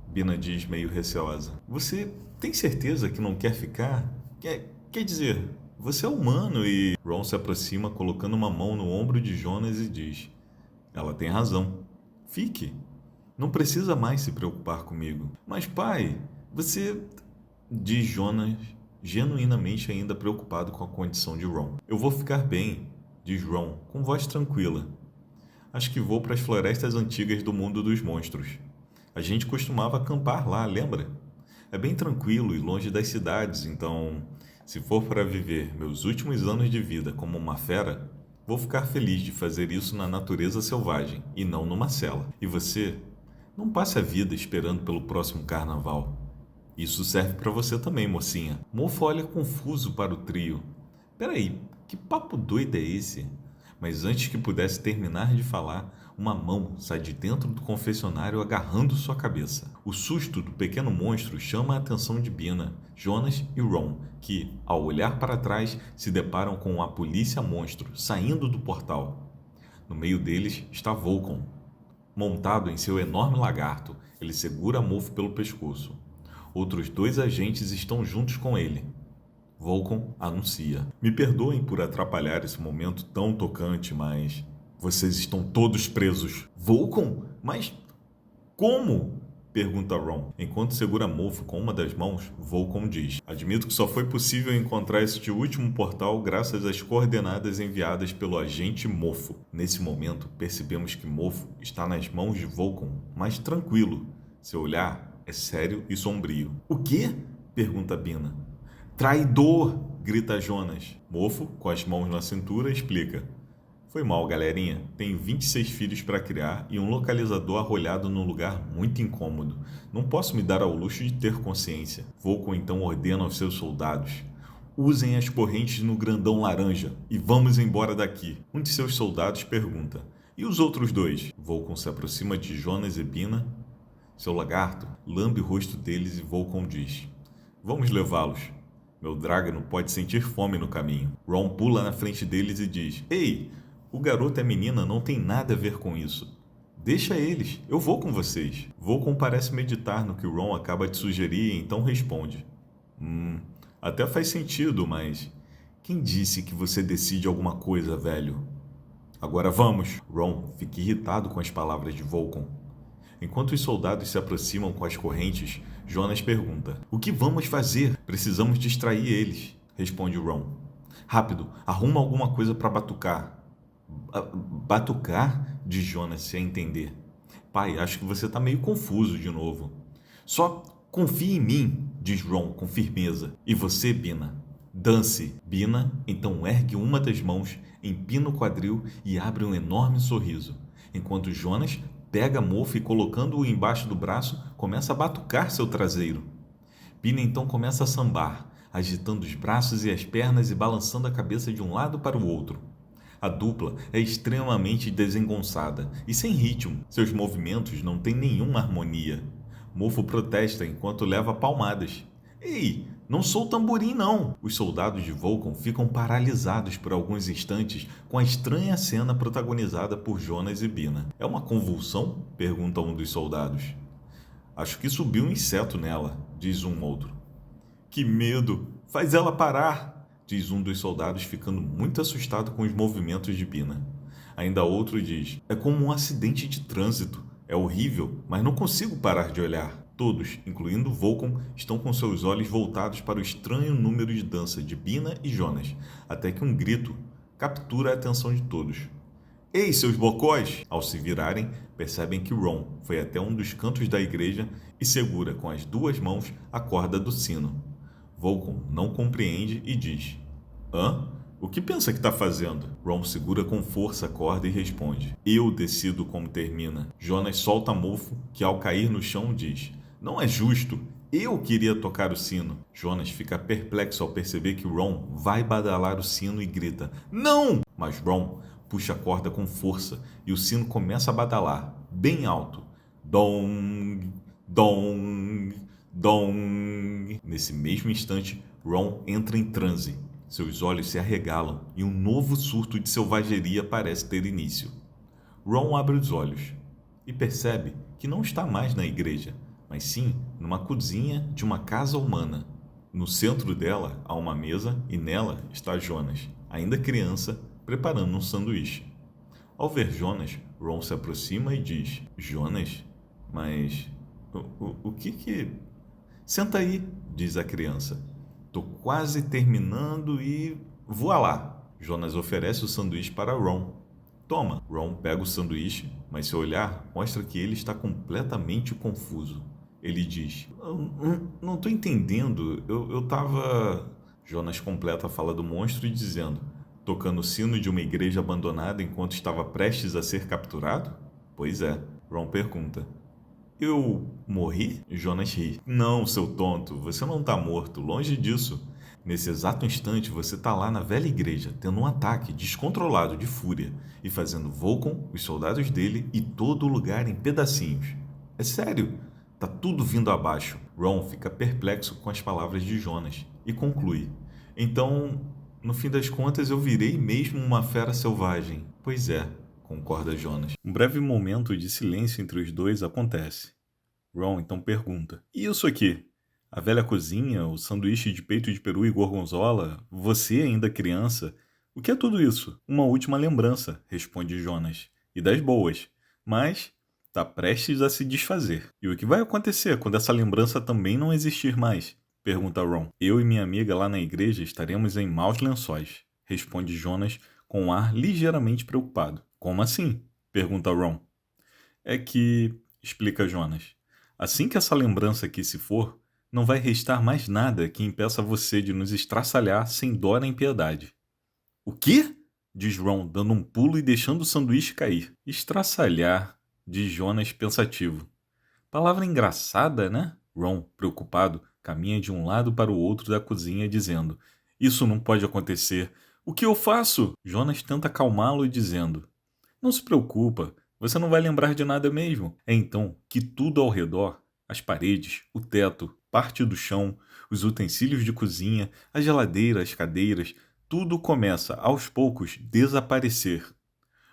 Bina diz meio receosa. Você tem certeza que não quer ficar? Quer dizer, você é humano e... Ron se aproxima colocando uma mão no ombro de Jonas e diz: Ela tem razão. Fique. Não precisa mais se preocupar comigo. Mas pai, você... Diz Jonas, genuinamente ainda preocupado com a condição de Ron. Eu vou ficar bem, diz Ron, com voz tranquila. Acho que vou para as florestas antigas do mundo dos monstros. A gente costumava acampar lá, lembra? É bem tranquilo e longe das cidades, então... Se for para viver meus últimos anos de vida como uma fera, vou ficar feliz de fazer isso na natureza selvagem e não numa cela. E você? Não passe a vida esperando pelo próximo carnaval. Isso serve para você também, mocinha. Mofo olha confuso para o trio. Peraí, que papo doido é esse? Mas antes que pudesse terminar de falar, uma mão sai de dentro do confessionário agarrando sua cabeça. O susto do pequeno monstro chama a atenção de Bina, Jonas e Ron, que, ao olhar para trás, se deparam com a polícia monstro saindo do portal. No meio deles está Vulcan. Montado em seu enorme lagarto, ele segura Mofo pelo pescoço. Outros 2 agentes estão juntos com ele. Vulcan anuncia. Me perdoem por atrapalhar esse momento tão tocante, mas vocês estão todos presos. Vulcan? Mas como? Pergunta Ron. Enquanto segura Mofo com uma das mãos, Vulcan diz: Admito que só foi possível encontrar este último portal graças às coordenadas enviadas pelo agente Mofo. Nesse momento, percebemos que Mofo está nas mãos de Vulcan, mas tranquilo. Seu olhar é sério e sombrio. O quê? Pergunta Bina. Traidor! Grita Jonas. Mofo, com as mãos na cintura, explica. Foi mal, galerinha. Tenho 26 filhos para criar e um localizador arrolhado num lugar muito incômodo. Não posso me dar ao luxo de ter consciência. Vulcan então ordena aos seus soldados. Usem as correntes no grandão laranja e vamos embora daqui. Um de seus soldados pergunta. E os outros 2? Vulcan se aproxima de Jonas e Bina. Seu lagarto lambe o rosto deles e Vulcan diz. Vamos levá-los. Meu Dragano pode sentir fome no caminho. Ron pula na frente deles e diz. Ei! O garoto e a menina não tem nada a ver com isso. Deixa eles, eu vou com vocês. Vulcan parece meditar no que Ron acaba de sugerir e então responde. Até faz sentido, mas... Quem disse que você decide alguma coisa, velho? Agora vamos. Ron fica irritado com as palavras de Vulcan. Enquanto os soldados se aproximam com as correntes, Jonas pergunta. O que vamos fazer? Precisamos distrair eles, responde Ron. Rápido, arruma alguma coisa para batucar. Batucar? Diz Jonas sem entender. Pai, acho que você está meio confuso de novo. Só confie em mim, diz Ron com firmeza. E você, Bina? Dance. Bina então ergue uma das mãos, empina o quadril e abre um enorme sorriso, enquanto Jonas pega Mofo e, colocando-o embaixo do braço, começa a batucar seu traseiro. Bina então começa a sambar, agitando os braços e as pernas e balançando a cabeça de um lado para o outro. A dupla é extremamente desengonçada e sem ritmo. Seus movimentos não têm nenhuma harmonia. Mofo protesta enquanto leva palmadas. Ei, não sou tamborim não! Os soldados de Vulcan ficam paralisados por alguns instantes com a estranha cena protagonizada por Jonas e Bina. É uma convulsão? Pergunta um dos soldados. Acho que subiu um inseto nela, diz um outro. Que medo! Faz ela parar! Diz um dos soldados ficando muito assustado com os movimentos de Bina. Ainda outro diz, é como um acidente de trânsito. É horrível, mas não consigo parar de olhar. Todos, incluindo Vulcan, estão com seus olhos voltados para o estranho número de dança de Bina e Jonas, até que um grito captura a atenção de todos. Ei, seus bocós! Ao se virarem, percebem que Ron foi até um dos cantos da igreja e segura com as 2 mãos a corda do sino. Vulcan não compreende e diz, Hã? O que pensa que está fazendo? Ron segura com força a corda e responde, Eu decido como termina. Jonas solta Mofo, que ao cair no chão diz, Não é justo, eu queria tocar o sino. Jonas fica perplexo ao perceber que Ron vai badalar o sino e grita, Não! Mas Ron puxa a corda com força e o sino começa a badalar, bem alto. Dong, dong, dong. Nesse mesmo instante, Ron entra em transe. Seus olhos se arregalam e um novo surto de selvageria parece ter início. Ron abre os olhos e percebe que não está mais na igreja, mas sim numa cozinha de uma casa humana. No centro dela há uma mesa e nela está Jonas, ainda criança, preparando um sanduíche. Ao ver Jonas, Ron se aproxima e diz, Jonas? Mas o que... Senta aí, diz a criança. Tô quase terminando e... Voilá! Jonas oferece o sanduíche para Ron. Toma! Ron pega o sanduíche, mas seu olhar mostra que ele está completamente confuso. Ele diz, não tô entendendo, eu tava Jonas completa a fala do monstro dizendo: tocando o sino de uma igreja abandonada enquanto estava prestes a ser capturado? Pois é. Ron pergunta: eu morri? Jonas ri. Não, seu tonto, você não está morto, longe disso. Nesse exato instante, você está lá na velha igreja, tendo um ataque descontrolado de fúria e fazendo Vulcan, os soldados dele e todo o lugar em pedacinhos. É sério, tá tudo vindo abaixo. Ron fica perplexo com as palavras de Jonas e conclui: então, no fim das contas, eu virei mesmo uma fera selvagem. Pois é, concorda Jonas. Um breve momento de silêncio entre os dois acontece. Ron então pergunta: e isso aqui? A velha cozinha, o sanduíche de peito de peru e gorgonzola, você ainda criança? O que é tudo isso? Uma última lembrança, responde Jonas. E das boas. Mas está prestes a se desfazer. E o que vai acontecer quando essa lembrança também não existir mais? Pergunta Ron. Eu e minha amiga lá na igreja estaremos em maus lençóis, responde Jonas com um ar ligeiramente preocupado. Como assim? Pergunta Ron. É que, explica Jonas, assim que essa lembrança aqui se for, não vai restar mais nada que impeça você de nos estraçalhar sem dó nem piedade. O quê? Diz Ron, dando um pulo e deixando o sanduíche cair. Estraçalhar, diz Jonas pensativo. Palavra engraçada, né? Ron, preocupado, caminha de um lado para o outro da cozinha dizendo: isso não pode acontecer. O que eu faço? Jonas tenta acalmá-lo dizendo: não se preocupa, você não vai lembrar de nada mesmo. É então que tudo ao redor, as paredes, o teto, parte do chão, os utensílios de cozinha, a geladeira, as cadeiras, tudo começa, aos poucos, desaparecer.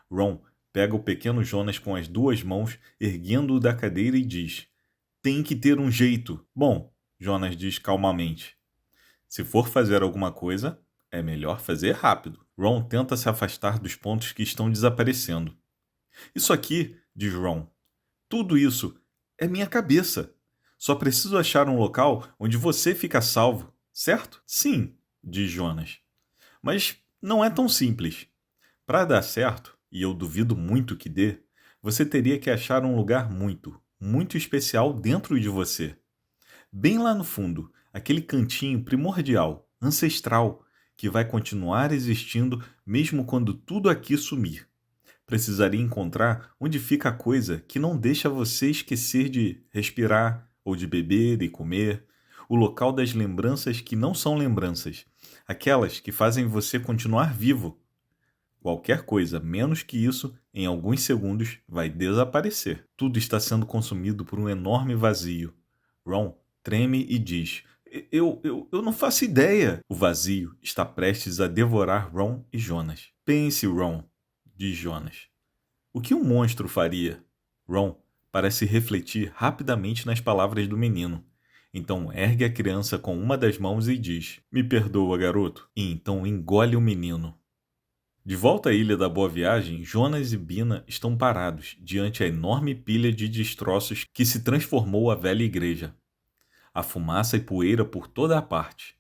Ron pega o pequeno Jonas com as duas mãos, erguendo-o da cadeira e diz: tem que ter um jeito. Bom, Jonas diz calmamente. Se for fazer alguma coisa, é melhor fazer rápido. Ron tenta se afastar dos pontos que estão desaparecendo. Isso aqui, diz Ron, tudo isso é minha cabeça. Só preciso achar um local onde você fica salvo, certo? Sim, diz Jonas. Mas não é tão simples. Para dar certo, e eu duvido muito que dê, você teria que achar um lugar muito, muito especial dentro de você. Bem lá no fundo, aquele cantinho primordial, ancestral, que vai continuar existindo mesmo quando tudo aqui sumir. Precisaria encontrar onde fica a coisa que não deixa você esquecer de respirar, ou de beber e comer, o local das lembranças que não são lembranças, aquelas que fazem você continuar vivo. Qualquer coisa menos que isso, em alguns segundos, vai desaparecer. Tudo está sendo consumido por um enorme vazio. Ron treme e diz: eu não faço ideia. O vazio está prestes a devorar Ron e Jonas. Pense, Ron, diz Jonas. O que um monstro faria? Ron parece refletir rapidamente nas palavras do menino. Então ergue a criança com uma das mãos e diz: me perdoa, garoto. E então engole o menino. De volta à Ilha da Boa Viagem, Jonas e Bina estão parados diante a enorme pilha de destroços que se transformou a velha igreja. Há fumaça e poeira por toda a parte.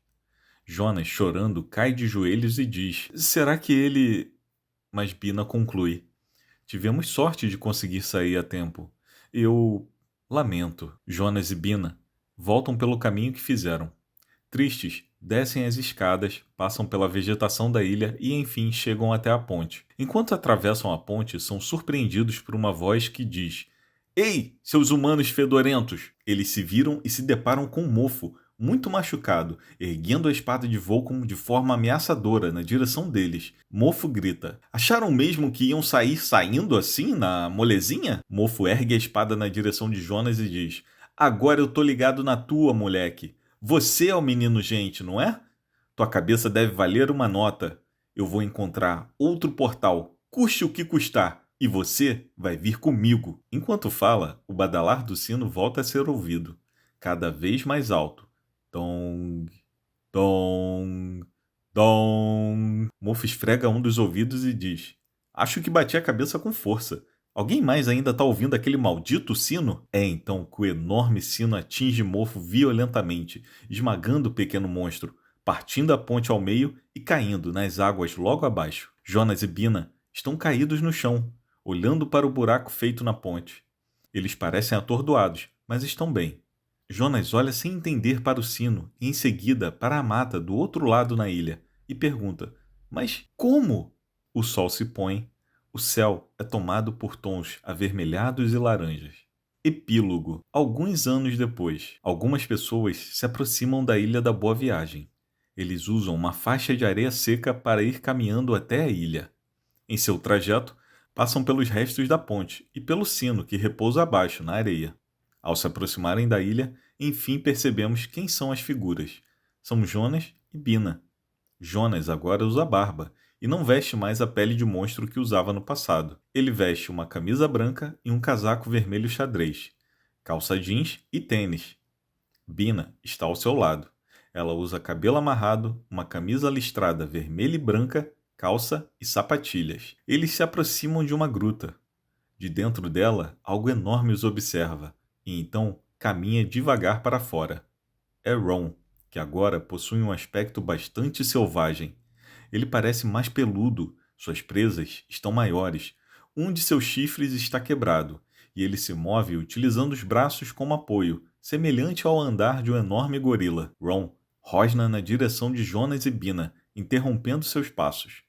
Jonas, chorando, cai de joelhos e diz: será que ele... Mas Bina conclui: tivemos sorte de conseguir sair a tempo. Eu... lamento. Jonas e Bina voltam pelo caminho que fizeram. Tristes, descem as escadas, passam pela vegetação da ilha e enfim chegam até a ponte. Enquanto atravessam a ponte, são surpreendidos por uma voz que diz: ei, seus humanos fedorentos! Eles se viram e se deparam com um mofo, muito machucado, erguendo a espada de Vulcan de forma ameaçadora na direção deles. Mofo grita: acharam mesmo que iam sair saindo assim, na molezinha? Mofo ergue a espada na direção de Jonas e diz: agora eu tô ligado na tua, moleque. Você é o menino gente, não é? Tua cabeça deve valer uma nota. Eu vou encontrar outro portal, custe o que custar, e você vai vir comigo. Enquanto fala, o badalar do sino volta a ser ouvido, cada vez mais alto. Dong, dong, dong. Mofo esfrega um dos ouvidos e diz: acho que bati a cabeça com força. Alguém mais ainda está ouvindo aquele maldito sino? É então que o enorme sino atinge Mofo violentamente, esmagando o pequeno monstro, partindo a ponte ao meio e caindo nas águas logo abaixo. Jonas e Bina estão caídos no chão, olhando para o buraco feito na ponte. Eles parecem atordoados, mas estão bem. Jonas olha sem entender para o sino e em seguida para a mata do outro lado na ilha e pergunta: Mas como? O sol se põe, o céu é tomado por tons avermelhados e laranjas. Epílogo. Alguns anos depois, algumas pessoas se aproximam da Ilha da Boa Viagem. Eles usam uma faixa de areia seca para ir caminhando até a ilha. Em seu trajeto, passam pelos restos da ponte e pelo sino que repousa abaixo, na areia. Ao se aproximarem da ilha, enfim percebemos quem são as figuras. São Jonas e Bina. Jonas agora usa barba e não veste mais a pele de monstro que usava no passado. Ele veste uma camisa branca e um casaco vermelho xadrez, calça jeans e tênis. Bina está ao seu lado. Ela usa cabelo amarrado, uma camisa listrada vermelha e branca, calça e sapatilhas. Eles se aproximam de uma gruta. De dentro dela, algo enorme os observa, e então caminha devagar para fora. É Ron, que agora possui um aspecto bastante selvagem. Ele parece mais peludo, suas presas estão maiores, um de seus chifres está quebrado, e ele se move utilizando os braços como apoio, semelhante ao andar de um enorme gorila. Ron rosna na direção de Jonas e Bina, interrompendo seus passos.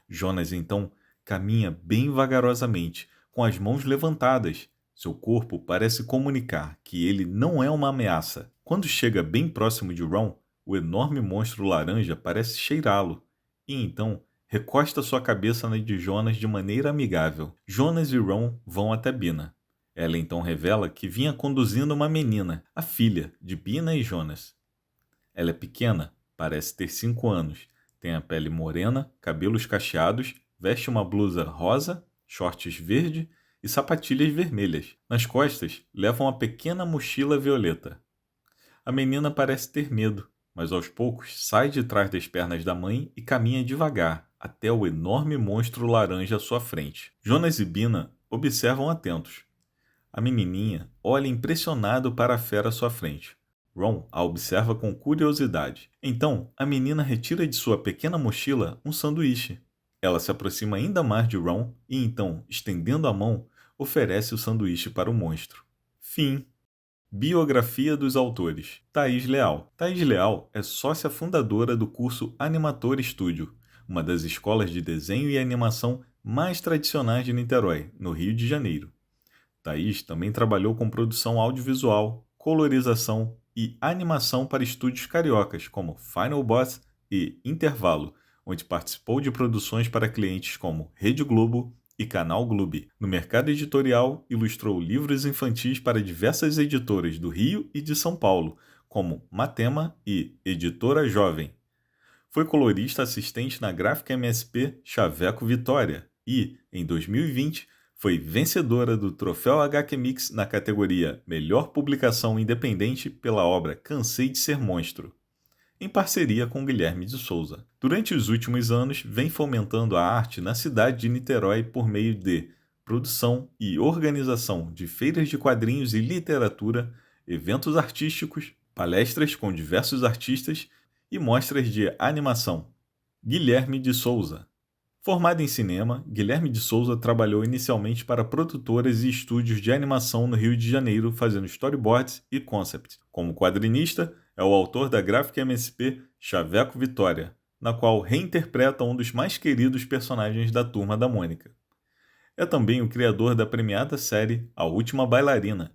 Jonas então caminha bem vagarosamente, com as mãos levantadas. Seu corpo parece comunicar que ele não é uma ameaça. Quando chega bem próximo de Ron, o enorme monstro laranja parece cheirá-lo, e então recosta sua cabeça na de Jonas de maneira amigável. Jonas e Ron vão até Bina. Ela então revela que vinha conduzindo uma menina, a filha de Bina e Jonas. Ela é pequena, parece ter 5 anos, tem a pele morena, cabelos cacheados, veste uma blusa rosa, shorts verde e sapatilhas vermelhas. Nas costas, leva uma pequena mochila violeta. A menina parece ter medo, mas aos poucos sai de trás das pernas da mãe e caminha devagar até o enorme monstro laranja à sua frente. Jonas e Bina observam atentos. A menininha olha impressionado para a fera à sua frente. Ron a observa com curiosidade. Então, a menina retira de sua pequena mochila um sanduíche. Ela se aproxima ainda mais de Ron e então, estendendo a mão, oferece o sanduíche para o monstro. Fim. Biografia dos autores. Thaís Leal. Thaís Leal é sócia fundadora do curso Animator Studio, uma das escolas de desenho e animação mais tradicionais de Niterói, no Rio de Janeiro. Thaís também trabalhou com produção audiovisual, colorização e animação para estúdios cariocas como Final Boss e Intervalo, onde participou de produções para clientes como Rede Globo e Canal Gloob. No mercado editorial, ilustrou livros infantis para diversas editoras do Rio e de São Paulo, como Matema e Editora Jovem. Foi colorista assistente na gráfica MSP Chaveco Vitória e, em 2020, foi vencedora do Troféu HQ Mix na categoria Melhor Publicação Independente pela obra Cansei de Ser Monstro, em parceria com Guilherme de Souza. Durante os últimos anos, vem fomentando a arte na cidade de Niterói por meio de produção e organização de feiras de quadrinhos e literatura, eventos artísticos, palestras com diversos artistas e mostras de animação. Guilherme de Souza. Formado em cinema, Guilherme de Souza trabalhou inicialmente para produtoras e estúdios de animação no Rio de Janeiro, fazendo storyboards e concept. Como quadrinista, é o autor da gráfica MSP Chaveco Vitória, na qual reinterpreta um dos mais queridos personagens da Turma da Mônica. É também o criador da premiada série A Última Bailarina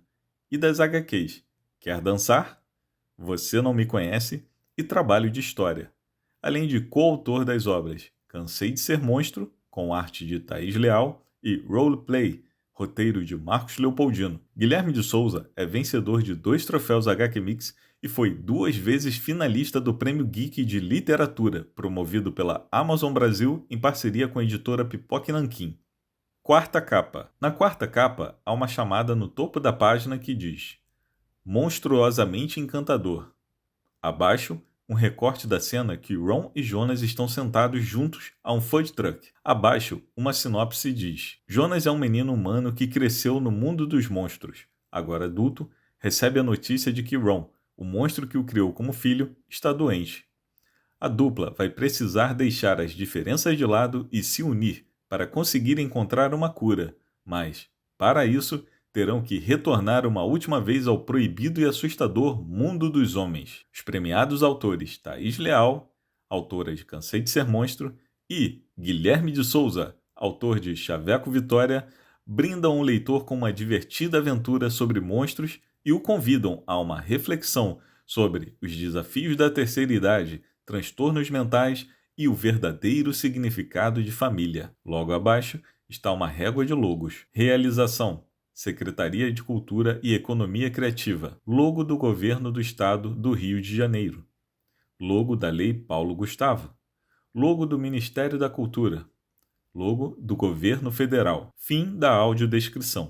e das HQs Quer Dançar? Você Não Me Conhece e Trabalho de História, além de coautor das obras Cansei de Ser Monstro, com arte de Thaís Leal, e Roleplay, roteiro de Marcos Leopoldino. Guilherme de Souza é vencedor de 2 troféus HQ Mix e foi 2 vezes finalista do Prêmio Geek de Literatura, promovido pela Amazon Brasil em parceria com a editora Pipoca e Nanquim. Quarta capa. Na quarta capa, há uma chamada no topo da página que diz Monstruosamente Encantador. Abaixo, um recorte da cena que Ron e Jonas estão sentados juntos a um food truck. Abaixo, uma sinopse diz: Jonas é um menino humano que cresceu no mundo dos monstros. Agora adulto, recebe a notícia de que Ron, o monstro que o criou como filho, está doente. A dupla vai precisar deixar as diferenças de lado e se unir para conseguir encontrar uma cura, mas, para isso, terão que retornar uma última vez ao proibido e assustador mundo dos homens. Os premiados autores Thaís Leal, autora de Cansei de Ser Monstro, e Guilherme de Souza, autor de Chaveco Vitória, brindam o leitor com uma divertida aventura sobre monstros e o convidam a uma reflexão sobre os desafios da terceira idade, transtornos mentais e o verdadeiro significado de família. Logo abaixo está uma régua de logos. Realização: Secretaria de Cultura e Economia Criativa. Logo do Governo do Estado do Rio de Janeiro. Logo da Lei Paulo Gustavo. Logo do Ministério da Cultura. Logo do Governo Federal. Fim da audiodescrição.